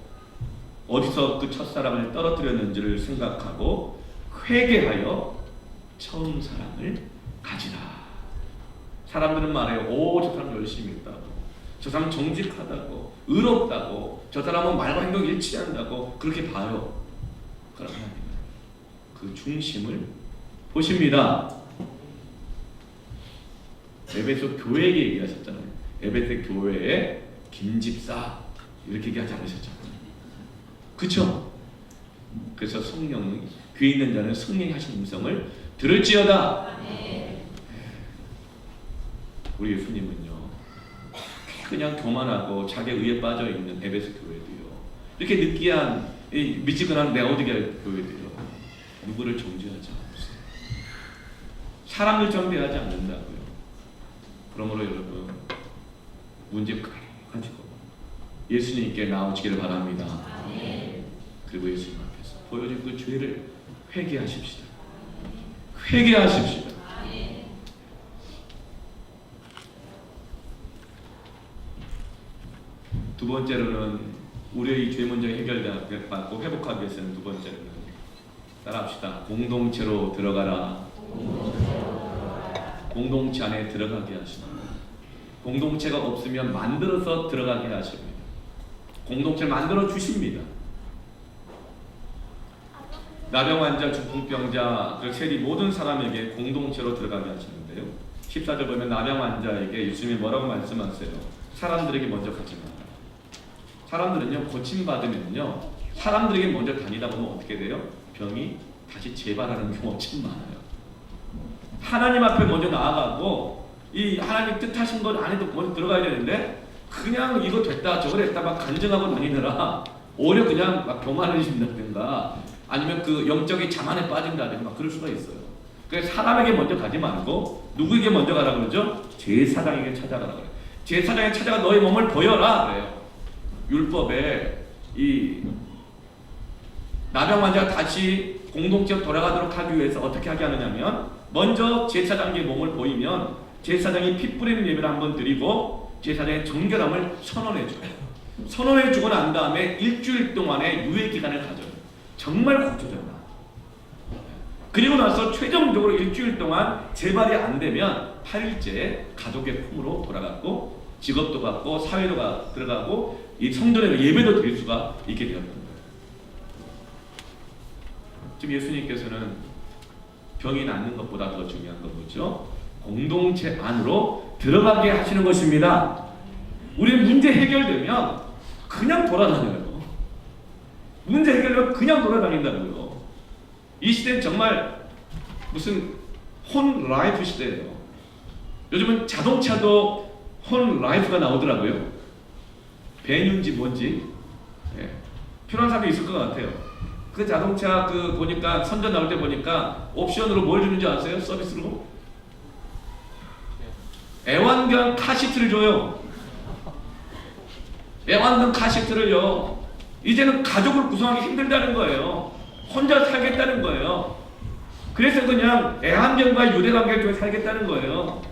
어디서 그 첫사랑을 떨어뜨렸는지를 생각하고 회개하여 처음 사랑을 가지라. 사람들은 말해요. 오, 저 사람 열심히 있다고, 저 사람 정직하다고, 의롭다고, 저 사람은 말과 행동 일치한다고 그렇게 봐요. 그러나 하나님은 그 중심을 보십니다. 에베소 교회에게 얘기하셨잖아요. 에베소 교회의 김집사 이렇게 얘기하지 않으셨잖아요. 그렇죠? 그래서 성령이 귀에 있는 자는 성령이 하신 음성을 들을지어다. 우리 예수님은요 그냥 교만하고 자기 의에 빠져 있는 에베소 교회도요, 이렇게 느끼한 미지근한 라오디게아 교회도요 누구를 정죄하지 않으세요. 사람을 정죄하지 않는다고요. 그러므로 여러분 문제 가지고 예수님께 나오시기를 바랍니다. 그리고 예수님 앞에서 보여준 그 죄를 회개하십시다. 회개하십시다. 두 번째로는 우리의 죄 문제 해결받고 회복하기 위해서는 두 번째로는 따라합시다. 공동체로 들어가라. 공동체 안에 들어가게 하십니다. 공동체가 없으면 만들어서 들어가게 하십니다. 공동체를 만들어 주십니다. 나병 환자, 중풍병자, 세리 모든 사람에게 공동체로 들어가게 하시는데요. 14절 보면 나병 환자에게 예수님이 뭐라고 말씀하세요? 사람들에게 먼저 가지 마라. 사람들은요, 고침받으면요, 사람들에게 먼저 다니다 보면 어떻게 돼요? 병이 다시 재발하는 경우가 엄청 많아요. 하나님 앞에 먼저 나아가고 이 하나님 뜻하신 것 안에도 먼저 들어가야 되는데 그냥 이거 됐다 저거 됐다 막 간증하고 다니느라 오히려 그냥 막 교만해진다든가 아니면 그 영적인 자만에 빠진다든가 막 그럴 수가 있어요. 그래서 사람에게 먼저 가지 말고 누구에게 먼저 가라 그러죠? 제사장에게 찾아가라 그래요. 제사장에게 찾아가 너의 몸을 보여라 그래요. 율법에 이 나병 환자가 다시 공동체로 돌아가도록 하기 위해서 어떻게 하게 하느냐면 먼저 제사장에게 몸을 보이면 제사장이 피 뿌리는 예배를 한번 드리고 제사장의 정결함을 선언해줘요. 선언해주고 난 다음에 일주일 동안의 유예 기간을 가져요. 정말 구조적이다. 그리고 나서 최종적으로 일주일 동안 재발이 안 되면 8일째 가족의 품으로 돌아갔고 직업도 갖고 사회도 들어가고 이 성전에 예배도 드릴 수가 있게 되었던 거예요. 지금 예수님께서는 병이 낫는 것보다 더 중요한 건 뭐죠? 공동체 안으로 들어가게 하시는 것입니다. 우리 문제 해결되면 그냥 돌아다녀요. 문제 해결되면 그냥 돌아다닌다고요. 이 시대는 정말 무슨 혼 라이프 시대예요. 요즘은 자동차도 혼 라이프가 나오더라고요. 배뉴인지 뭔지 필요한 사람이 있을 것 같아요. 그 자동차 그 보니까 선전 나올 때 보니까 옵션으로 뭘 주는지 아세요? 서비스로? 애완견 카시트를 줘요. 애완견 카시트를요. 이제는 가족을 구성하기 힘들다는 거예요. 혼자 살겠다는 거예요. 그래서 그냥 애완견과 유대관계를 살겠다는 거예요.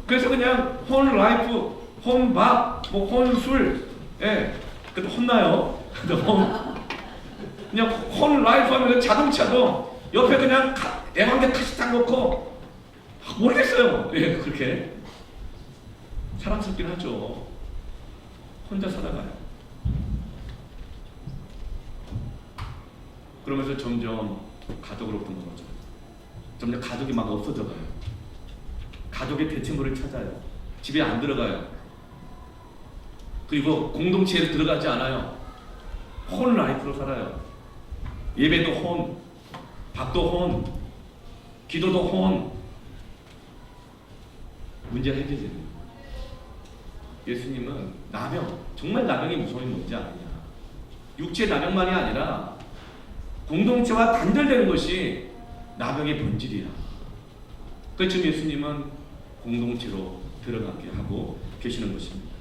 그래서 그냥 혼 라이프, 혼 밥, 뭐 혼 술, 그래도 혼나요. 그냥 혼 라이프 하면 자동차도 옆에 그냥 애완견 카시트 놓고 모르겠어요. 그렇게 사랑스럽긴 하죠. 혼자 살아가요. 그러면서 점점 가족으로부터 멀어져요. 점점 가족이 막 없어져가요. 가족의 대체물을 찾아요. 집에 안 들어가요. 그리고 공동체에 들어가지 않아요. 혼 라이프로 살아요. 예배도 혼, 밥도 혼, 기도도 혼. 문제가 해결됩니다. 예수님은 나병, 정말 나병의 무서움이 뭔지 아느냐? 육체 나병만이 아니라 공동체와 단절되는 것이 나병의 본질이야. 그래서 예수님은 공동체로 들어가게 하고 계시는 것입니다.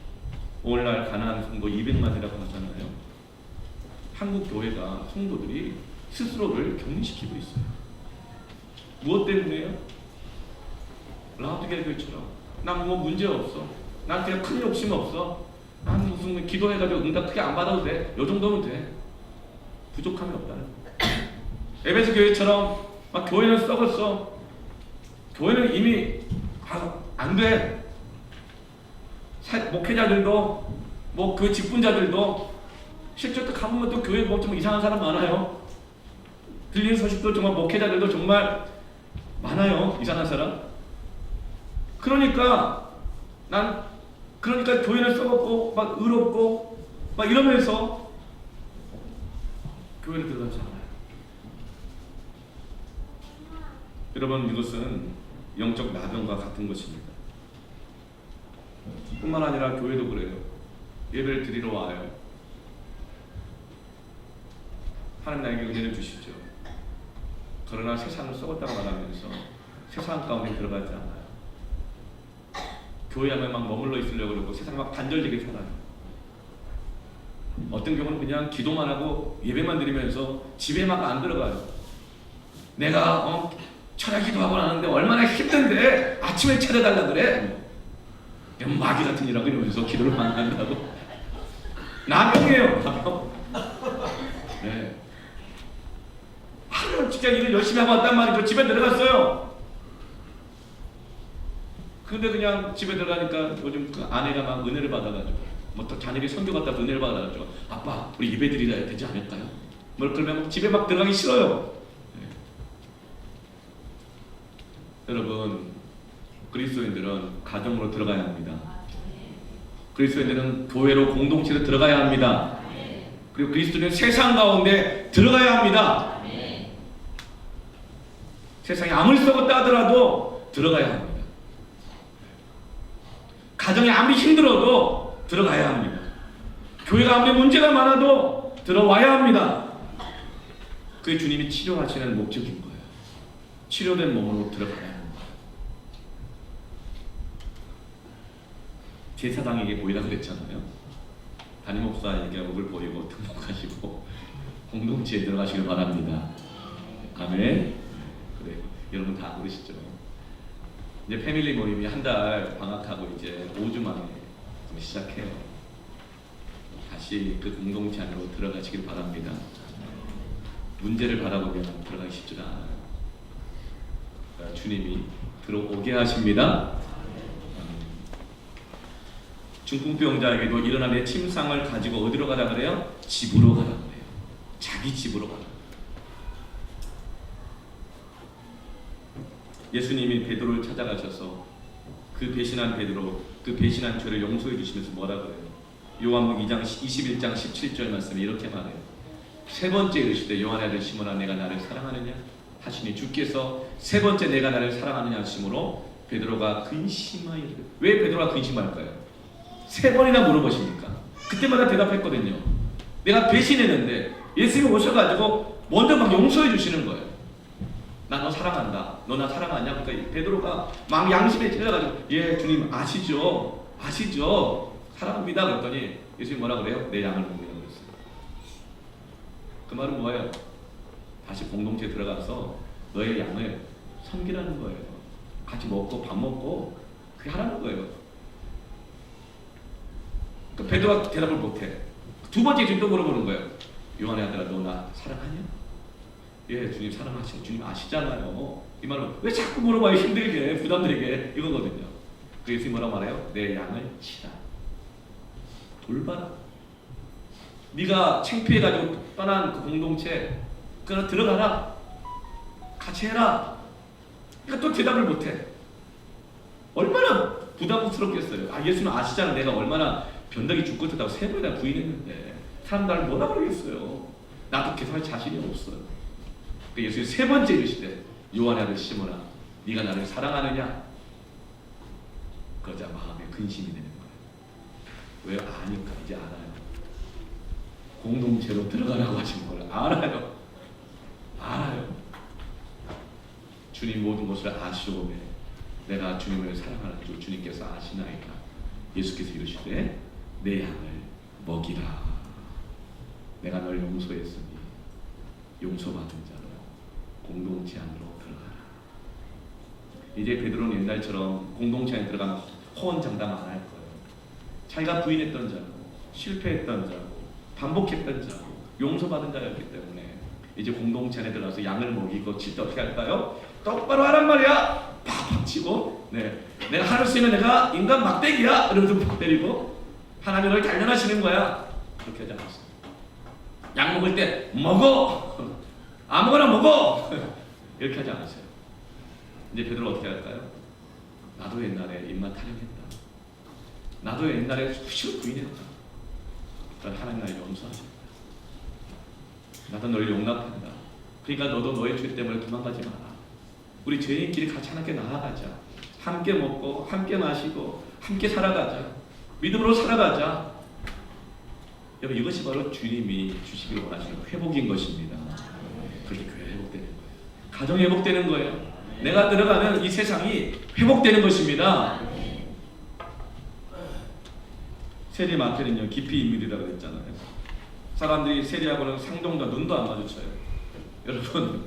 오늘날 가나안 성도 200만이라고 하잖아요. 한국 교회가 성도들이 스스로를 격리시키고 있어요. 무엇 때문에요? 라우드게이 교회처럼 난 뭐 문제 없어. 난 그냥 큰 욕심 없어. 난 무슨 기도해가지고 응답 크게 안 받아도 돼. 요 정도면 돼. 부족함이 없다는 거예요. 에베소 교회처럼 막 교회는 썩었어. 교회는 이미 안 돼. 목회자들도 뭐 그 직분자들도 실제 또 가보면 또 교회 뭐 좀 이상한 사람 많아요. 들리는 소식도 정말 목회자들도 정말 많아요. 이상한 사람. 그러니까 교회는 썩었고 막 의롭고 막 이러면서 교회를 들어가지 않아요. 여러분, 이것은 영적 나병과 같은 것입니다. 뿐만 아니라 교회도 그래요. 예배를 드리러 와요. 하나님 나에게 은혜를 주시죠. 그러나 세상을 썩었다고 말하면서 세상 가운데 들어가지 않아요. 교회 안에 막 머물러 있으려고 그러고 세상 막 단절되게 살아요. 어떤 경우는 그냥 기도만 하고 예배만 드리면서 집에 막 안 들어가요. 내가 철야 기도하고 나는데 얼마나 힘든데 아침에 차려달라 그래. 마귀 같은 이라고 이러면서 기도를 안 한다고. 남용이에요. 남용. 네. 하루 진짜 일을 열심히 하고 왔단 말이죠. 집에 들어갔어요. 근데 그냥 집에 들어가니까 요즘 그 아내가 막 은혜를 받아가지고 뭐 또 자녀들이 선교 갔다 은혜를 받아가지고 아빠 우리 예배 드리라 되지 않을까요? 뭘 그러면 집에 막 들어가기 싫어요. 네. 여러분 그리스도인들은 가정으로 들어가야 합니다. 그리스도인들은 교회로 공동체로 들어가야 합니다. 그리고 그리스도인은 세상 가운데 들어가야 합니다. 세상이 아무리 썩었다 하더라도 들어가야 합니다. 가정이 아무리 힘들어도 들어가야 합니다. 교회가 아무리 문제가 많아도 들어와야 합니다. 그게 주님이 치료하시는 목적인 거예요. 치료된 몸으로 들어가야 하는 거예요. 제사장에게 보이라 그랬잖아요. 담임 목사에게 목을 보이고 등록하시고 공동체에 들어가시길 바랍니다. 아멘. 그래, 여러분 다 모르시죠? 이제 패밀리 모임이 한 달 방학하고 이제 5주 만에 시작해요. 다시 그 공동체 안으로 들어가시길 바랍니다. 문제를 바라보면 들어가기 쉽지 않아요. 그러니까 주님이 들어오게 하십니다. 중풍병자에게도 일어나는 침상을 가지고 어디로 가라 그래요? 집으로 가라 그래요. 자기 집으로 가라. 예수님이 베드로를 찾아가셔서 그 배신한 베드로, 그 배신한 죄를 용서해 주시면서 뭐라 그래요? 요한복음 2장 21장 17절 말씀에 이렇게 말해요. 세 번째 이르시되 요한의 아들 시몬아 내가 나를 사랑하느냐 하시니 주께서 세 번째 내가 나를 사랑하느냐 하심으로 베드로가 근심하여. 왜 베드로가 근심할까요? 세 번이나 물어보십니까? 그때마다 대답했거든요. 내가 배신했는데 예수님이 오셔가지고 먼저 막 용서해 주시는 거예요. 나 너 사랑한다. 너 나 사랑하냐? 그러니까 베드로가 막 양심에 찔려가지고 예 주님 아시죠? 아시죠? 사랑합니다. 그랬더니 예수님 뭐라 그래요? 내 양을 먹으라고 그랬어요. 그 말은 뭐예요? 다시 공동체에 들어가서 너의 양을 섬기라는 거예요. 같이 먹고 밥 먹고 그게 하라는 거예요. 그러니까 베드로가 대답을 못해. 두 번째 지금 또 물어보는 거예요. 요한의 아들아 너 나 사랑하냐? 예, 주님 사랑하시는 주님 아시잖아요. 이 말은 왜 자꾸 물어봐요? 힘들게 부담되게 이거거든요. 그 예수님 뭐라고 말해요? 내 양을 치라. 돌봐라. 네가 창피해가지고 떠난 그 공동체 그거 들어가라. 같이 해라. 그러니까 또 대답을 못해. 얼마나 부담스럽겠어요. 아 예수님 아시잖아. 내가 얼마나 변덕이 죽고 뜯다고 세 번이나 부인했는데 사람 나를 뭐라 그러겠어요. 나도 계속할 자신이 없어요. 그 예수님이 세 번째 이르시되 요한의 아들 시몬아 네가 나를 사랑하느냐? 그러자 마음에 근심이 되는 거예요. 왜 아니까 이제 알아요. 공동체로 들어가라고 하신 걸 알아요. 알아요. 주님 모든 것을 아시오매 내가 주님을 사랑하는 줄 주님께서 아시나이까. 예수께서 이르시되 내 양을 먹이라. 내가 널 용서했으니 용서받은 자로 공동체 안으로 들어가라. 이제 베드로는 옛날처럼 공동체 안에 들어가면 호언장담 안 할 거예요. 자기가 부인했던 자고 실패했던 자고 반복했던 자고 용서받은 자였기 때문에 이제 공동체 안에 들어가서 양을 먹이고 칠 때 어떻게 할까요? 똑바로 하란 말이야. 팍팍 치고 네. 내가 할 수 있는 내가 인간 막대기야. 이러면서 팍 때리고 하나님 너를 단련하시는 거야. 그렇게 하지 않았어요. 약 먹을 때 먹어. 아무거나 먹어. 이렇게 하지 않았어요. 이제 베드로 어떻게 할까요? 나도 옛날에 입맛 타령했다. 나도 옛날에 수시로 부인했다. 그러니까 하나님 나를 용서하셨다. 나도 너를 용납한다. 그러니까 너도 너의 죄 때문에 도망가지 마라. 우리 죄인끼리 같이 하나님께 나아가자. 함께 먹고 함께 마시고 함께 살아가자. 믿음으로 살아가자. 여러분 이것이 바로 주님이 주시기를 원하시는 회복인 것입니다. 그렇게 교회가 회복되는 거예요. 가정이 회복되는 거예요. 내가 들어가는 이 세상이 회복되는 것입니다. 세리마태는요 깊이 인물이라고 그랬잖아요. 사람들이 세리하고는 상동도 눈도 안 마주쳐요. 여러분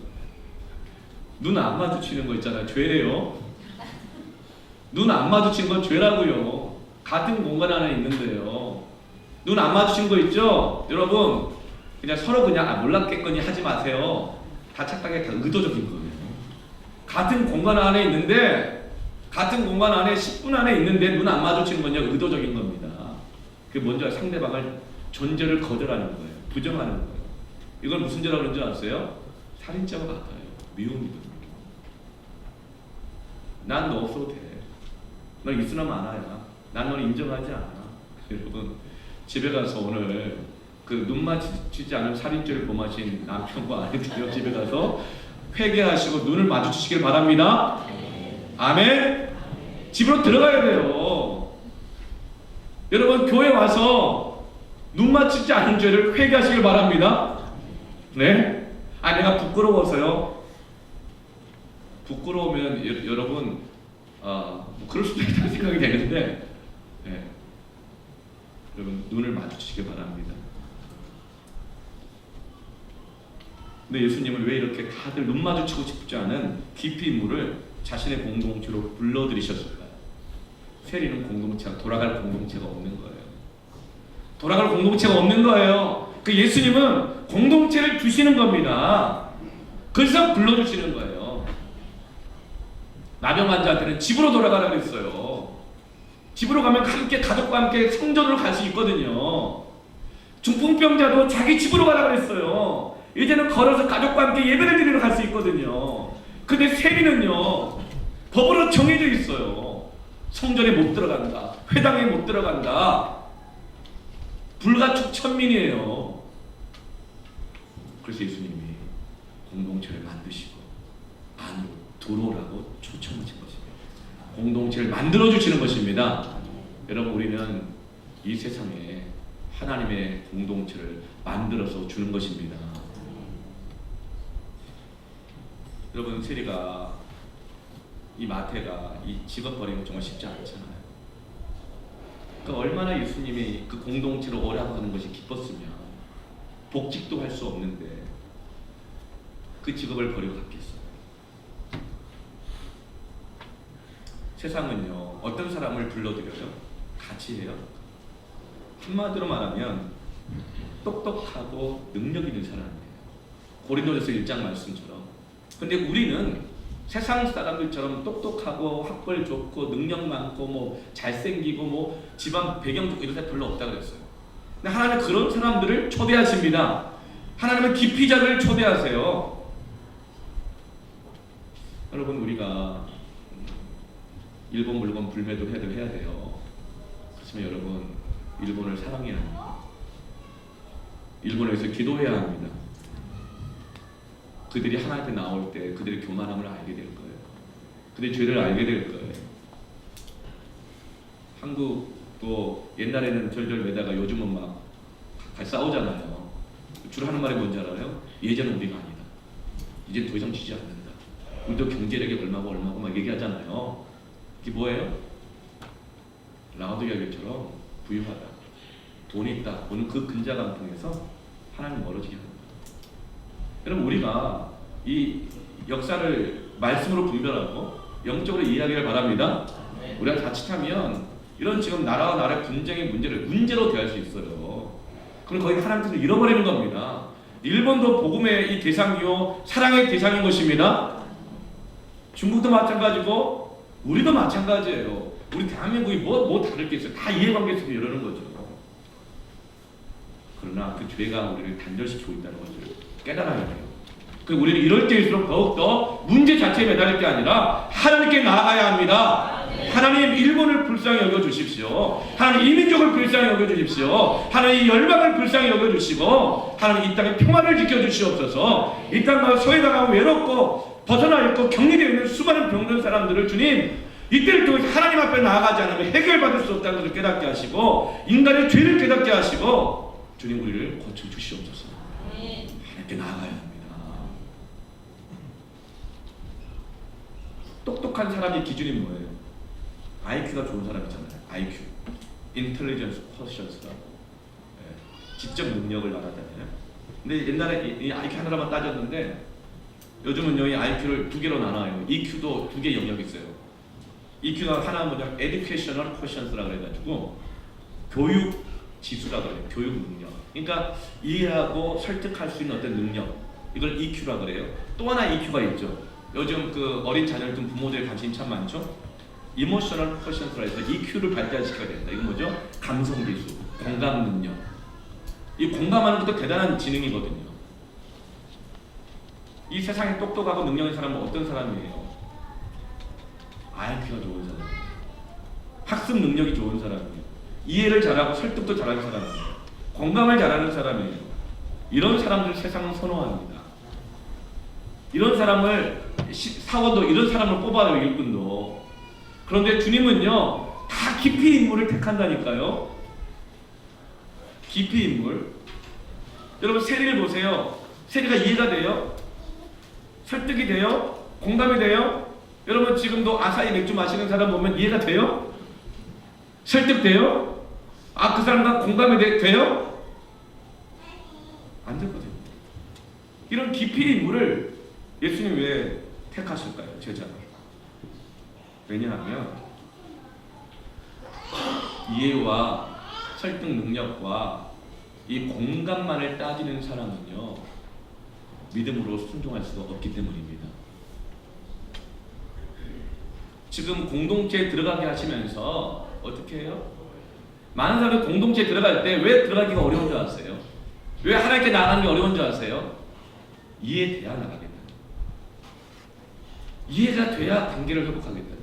눈 안 마주치는 거 있잖아요. 죄예요. 눈 안 마주치는 건 죄라고요. 같은 공간 안에 있는데요. 눈 안 마주친 거 있죠? 여러분 그냥 서로 그냥 몰랐겠거니 하지 마세요. 다 착각이 다 의도적인 거예요. 같은 공간 안에 있는데 같은 공간 안에 10분 안에 있는데 눈 안 마주치는 거냐 의도적인 겁니다. 그게 먼저 상대방을 존재를 거절하는 거예요. 부정하는 거예요. 이걸 무슨 죄라고 그런 줄 아세요? 살인죄와 같아요. 미움이거든요. 난 너 없어도 돼. 넌 있으나 마나야. 난 너를 인정하지 않아. 여러분 집에 가서 오늘 그 눈 마주치지 않은 살인죄를 범하신 남편과 아내들이요 집에 가서 회개하시고 눈을 마주치시길 바랍니다. 아멘. 집으로 들어가야 돼요. 여러분 교회 와서 눈 마주치지 않은 죄를 회개하시길 바랍니다. 네? 내가 부끄러워서요. 부끄러우면 여러분 뭐 그럴 수도 있다는 생각이 되는데 네. 여러분 눈을 마주치시길 바랍니다. 근데 예수님은 왜 이렇게 다들 눈 마주치고 싶지 않은 깊이 인물을 자신의 공동체로 불러들이셨을까요? 세리는 공동체가 돌아갈 공동체가 없는 거예요. 돌아갈 공동체가 없는 거예요. 그 예수님은 공동체를 주시는 겁니다. 그래서 불러주시는 거예요. 나병 환자한테는 집으로 돌아가라 그랬어요. 집으로 가면 함께 가족과 함께 성전으로 갈 수 있거든요. 중풍병자도 자기 집으로 가라 그랬어요. 이제는 걸어서 가족과 함께 예배를 드리러 갈 수 있거든요. 근데 세리는요 법으로 정해져 있어요. 성전에 못 들어간다. 회당에 못 들어간다. 불가촉 천민이에요. 그래서 예수님이 공동체를 만드시고 안으로 들어오라고 초청하신 것입니다. 공동체를 만들어 주시는 것입니다. 여러분 우리는 이 세상에 하나님의 공동체를 만들어서 주는 것입니다. 여러분 세리가 이 마태가 이 직업 버리는 거 정말 쉽지 않잖아요. 그러니까 얼마나 예수님이 그 공동체를 오라고 하는 것이 기뻤으면 복직도 할 수 없는데 그 직업을 버리고 갔겠어요. 세상은요 어떤 사람을 불러들여요? 같이 해요. 한마디로 말하면 똑똑하고 능력 있는 사람이에요. 고린도전서 1장 말씀처럼. 근데 우리는 세상 사람들처럼 똑똑하고 학벌 좋고 능력 많고 뭐 잘생기고 뭐 집안 배경 좋고 이런 사람 별로 없다 그랬어요. 근데 하나님은 그런 사람들을 초대하십니다. 하나님은 기피자를 초대하세요. 여러분 우리가 일본 물건 불매도 해야 돼요. 그렇지만 여러분 일본을 사랑해야 합니다. 일본에서 기도해야 합니다. 그들이 하나님께 나올 때 그들의 교만함을 알게 될 거예요. 그들의 죄를 알게 될 거예요. 한국도 옛날에는 절절 매다가 요즘은 막 싸우잖아요. 주로 하는 말이 뭔지 알아요? 예전은 우리가 아니다. 이제 더 이상 지지 않는다. 우리도 경제력이 얼마고 막 얘기하잖아요. 이게 뭐예요? 라오디게아 교회처럼 부유하다, 돈이 있다 보는 그 근자감 통해서 하나님 멀어지게 합니다. 여러분 우리가 이 역사를 말씀으로 분별하고 영적으로 이해하기를 바랍니다. 우리가 자칫하면 이런 지금 나라와 나라의 분쟁의 문제로 대할 수 있어요. 그럼 거의 하나님께서 잃어버리는 겁니다. 일본도 복음의 이 대상이요 사랑의 대상인 것입니다. 중국도 마찬가지고 우리도 마찬가지예요. 우리 대한민국이 뭐 다를 게 있어요. 다 이해관계 속에 이러는 거죠. 그러나 그 죄가 우리를 단절시키고 있다는 것을 깨달아야 돼요. 그 우리는 이럴 때일수록 더욱더 문제 자체에 매달릴 게 아니라 하나님께 나아가야 합니다. 하나님 일본을 불쌍히 여겨주십시오. 하나님 이민족을 불쌍히 여겨주십시오. 하나님 열방을 불쌍히 여겨주시고 하나님 이 땅에 평화를 지켜주시옵소서. 이 땅과 소외당하고 외롭고 벗어나 있고 격리되어 있는 수많은 병든 사람들을 주님 이때를 통해서 하나님 앞에 나아가지 않으면 해결받을 수 없다는 것을 깨닫게 하시고 인간의 죄를 깨닫게 하시고 주님 우리를 고쳐주시옵소서. 하나님께 나아가야 합니다. 똑똑한 사람의 기준이 뭐예요? IQ가 좋은 사람 있잖아요. IQ, Intelligence Quotient라고 지적 능력을 말하잖아요. 근데 옛날에 이 IQ 하나만 따졌는데 요즘은요 이 IQ를 두 개로 나눠요. EQ도 두 개 영역이 있어요. EQ가 하나 뭐냐 Educational Quotient라고 해가지고 교육 지수라고 해요. 교육 능력. 그러니까 이해하고 설득할 수 있는 어떤 능력. 이걸 EQ라고 그래요. 또 하나 EQ가 있죠. 요즘 그 어린 자녀를 둔 부모들의 관심이 참 많죠. 이모셔널 쿼션스라서 EQ를 발달시켜야 된다. 이건 뭐죠? 감성 기술, 공감 능력. 이 공감하는 것도 대단한 지능이거든요. 이 세상에 똑똑하고 능력 있는 사람은 어떤 사람이에요? IQ가 좋은 사람, 학습 능력이 좋은 사람이에요. 이해를 잘하고 설득도 잘하는 사람이에요. 공감을 잘하는 사람이에요. 이런 사람들 세상은 선호합니다. 이런 사람을 사원도 이런 사람을 뽑아요. 일꾼도. 그런데 주님은요 다 깊이 인물을 택한다니까요. 깊이 인물. 여러분 세리를 보세요. 세리가 이해가 돼요? 설득이 돼요? 공감이 돼요? 여러분 지금도 아사히 맥주 마시는 사람 보면 이해가 돼요? 설득돼요? 아, 그 사람과 공감이 돼요? 안 되거든요. 이런 깊이 인물을 예수님 왜 택하실까요? 제자를. 왜냐하면 이해와 설득 능력과 이 공감만을 따지는 사람은요 믿음으로 순종할 수가 없기 때문입니다. 지금 공동체에 들어가게 하시면서 어떻게 해요? 많은 사람들이 공동체에 들어갈 때 왜 들어가기가 어려운 줄 아세요? 왜 하나님께 나가는 게 어려운 줄 아세요? 이해돼야 나가겠다. 이해가 돼야 관계를 회복하겠다.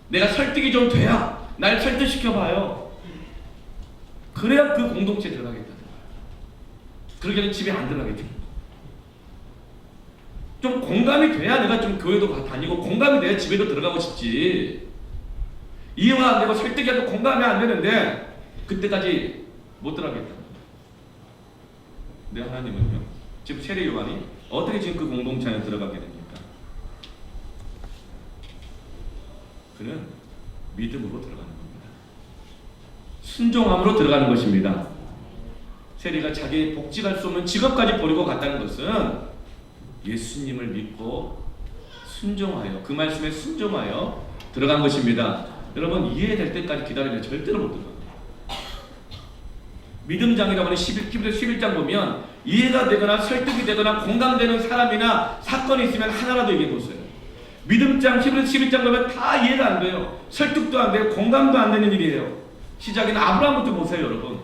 내가 설득이 좀 돼야 날 설득시켜봐요. 그래야 그 공동체에 들어가겠다. 그러기에는 집에 안 들어가겠다. 좀 공감이 돼야 내가 좀 교회도 다니고 공감이 돼야 집에도 들어가고 싶지. 이해가 안 되고 설득이 안 되고 공감이 안 되는데 그때까지 못 들어가겠다. 근데 하나님은요 지금 세례 요한이 어떻게 지금 그 공동체 안에 들어가게 됩니까? 그는 믿음으로 들어가는 겁니다. 순종함으로 들어가는 것입니다. 세리가 자기의 복직할 수 없는 직업까지 버리고 갔다는 것은 예수님을 믿고 순종하여 그 말씀에 순종하여 들어간 것입니다. 여러분 이해될 때까지 기다리면 절대로 못 들어갑니다. 믿음장이라고 하는 11장 보면 이해가 되거나 설득이 되거나 공감되는 사람이나 사건이 있으면 하나라도 얘기해 보세요. 믿음장 11장 보면 다 이해가 안 돼요. 설득도 안 돼요. 공감도 안 되는 일이에요. 시작에는 아브라함부터 보세요. 여러분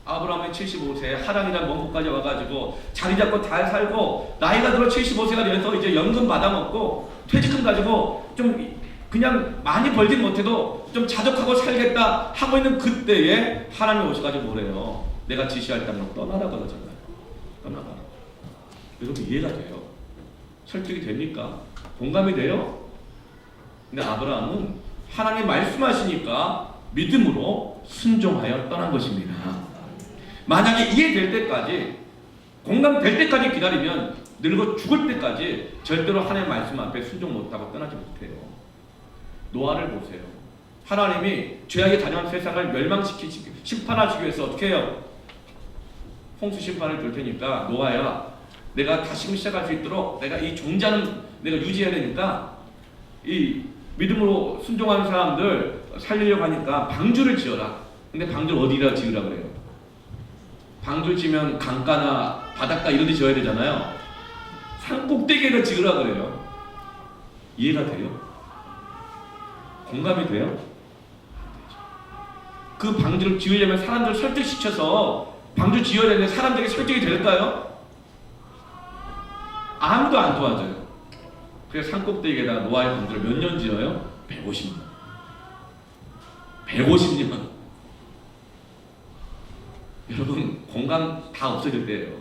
아브라함이 75세 하란이라는 먼 곳까지 와가지고 자리 잡고 잘 살고 나이가 들어 75세가 돼서 이제 연금 받아먹고 퇴직금 가지고 좀 그냥 많이 벌진 못해도 좀 자족하고 살겠다 하고 있는 그때에 하나님이 오셔가지고 뭐래요? 내가 지시할 땅으로 떠나라 그러잖아요. 떠나라. 여러분 이해가 돼요? 설득이 됩니까? 공감이 돼요? 근데 아브라함은 하나님이 말씀하시니까 믿음으로 순종하여 떠난 것입니다. 만약에 이해될 때까지 공감될 때까지 기다리면 늙어 죽을 때까지 절대로 하나님의 말씀 앞에 순종 못하고 떠나지 못해요. 노아를 보세요. 하나님이 죄악에 다녀온 세상을 멸망시키시기 심판하시기 위해서 어떻게 해요? 홍수 심판을 줄 테니까 노아야 내가 다시금 시작할 수 있도록 내가 이 종자는 내가 유지해야 되니까 이 믿음으로 순종하는 사람들 살리려고 하니까 방주를 지어라. 근데 방주를 어디다 지으라 그래요? 방주 지면 강가나 바닷가 이런 데 지어야 되잖아요. 산 꼭대기에다 지으라 그래요. 이해가 돼요? 공감이 돼요? 그 방주를 지으려면 사람들 설득시켜서 방주 지어야 되는데 사람들에게 설득이 될까요? 아무도 안 도와줘요. 그래서 산 꼭대기에다 노아의 방주를 몇 년 지어요? 150년. 150년. 여러분 공감 다 없어질 때예요.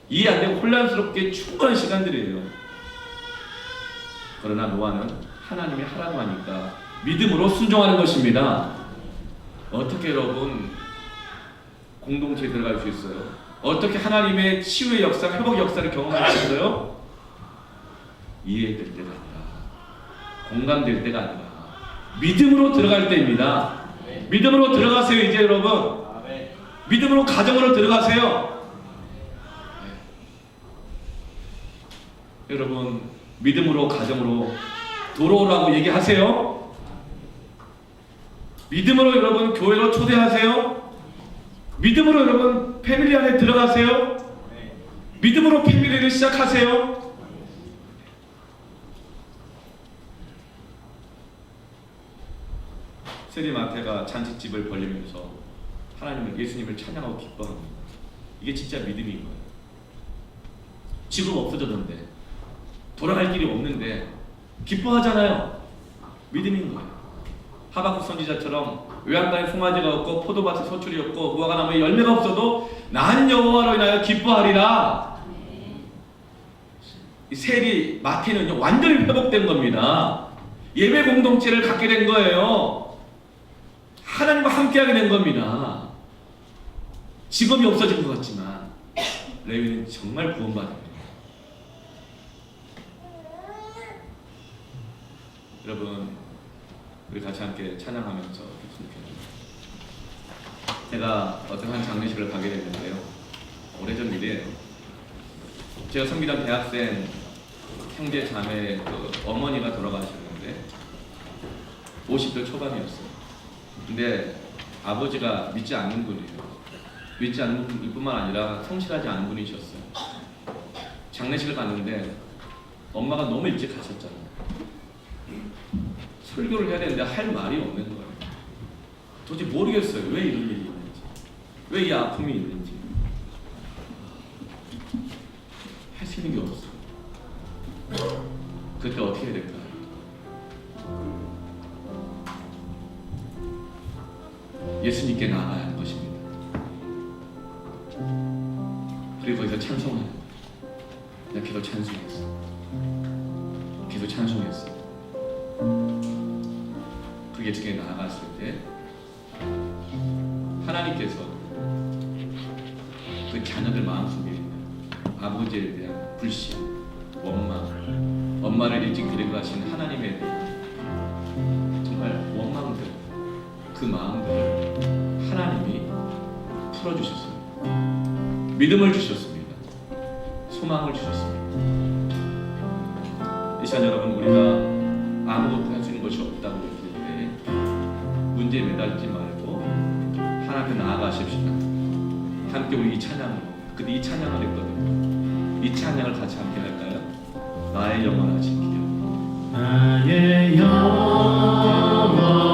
이해 안 되고 혼란스럽게 충분한 시간들이에요. 그러나 노아는 하나님이 하라고 하니까 믿음으로 순종하는 것입니다. 어떻게 여러분 공동체에 들어갈 수 있어요? 어떻게 하나님의 치유의 역사, 회복 역사를 경험할 수 있어요? 이해될 때가 아니라 공감될 때가 아니라 믿음으로 들어갈 때입니다. 믿음으로 들어가세요. 이제 여러분 믿음으로 가정으로 들어가세요. 여러분 믿음으로 가정으로 들어오라고 얘기하세요. 믿음으로 여러분 교회로 초대하세요. 믿음으로 여러분 패밀리 안에 들어가세요. 믿음으로 패밀리를 시작하세요. 세리마태가 잔치집을 벌리면서 하나님을 예수님을 찬양하고 기뻐합니다. 이게 진짜 믿음인 거예요. 지금 없어졌는데 돌아갈 길이 없는데 기뻐하잖아요. 믿음인 거예요. 하박국 선지자처럼 외양간에 송아지가 없고 포도밭에 소출이 없고 무화과나무에 열매가 없어도 난 여호와로 인하여 기뻐하리라. 이 세리 마태는요 완전히 회복된 겁니다. 예배 공동체를 갖게 된 거예요. 하나님과 함께하게 된 겁니다. 직업이 없어진 것 같지만 레위는 정말 구원받은 거예요. 여러분 우리 같이 함께 찬양하면서 했으면 좋겠습니다. 제가 어떤 한 장례식을 가게 됐는데요. 오래전 일이에요. 제가 섬기던 대학생 형제 자매 그 어머니가 돌아가셨는데 50대 초반이었어요. 근데 아버지가 믿지 않는 분이에요. 믿지 않는 분뿐만 아니라 성실하지 않은 분이셨어요. 장례식을 갔는데 엄마가 너무 일찍 가셨잖아요. 설교를 해야 되는데 할 말이 없는 거예요. 도저히 모르겠어요. 왜 이런 일이 있는지, 왜 이 아픔이 있는지 할 수 있는 게 없어요. 그때 어떻게 해야 될까요? 예수님께 나아가야 하는 것입니다. 그리고 거기서 찬송하는 거예요. 내가 계속 찬송했어. 계속 찬송했어. 그 예수님께 나아갔을 때 하나님께서 그 자녀들 마음속에 있는 아버지에 대한 불신, 원망, 엄마를 일찍 데리고 가신 하나님에 대한 정말 원망들, 그 마음들을 하나님이 풀어주셨습니다. 믿음을 주셨습니다. 소망을 주셨습니다. 이 시간 여러분 우리가 아무것도 할 수 있는 것이 없다고 느낄 때 문제에 매달리지 말고 하나님 나아가십시다. 함께 우리 이 찬양으로, 근데 이 찬양을 했거든요. 이 찬양을 같이 함께 할까요? 나의 영원하신 기억. 나의 영원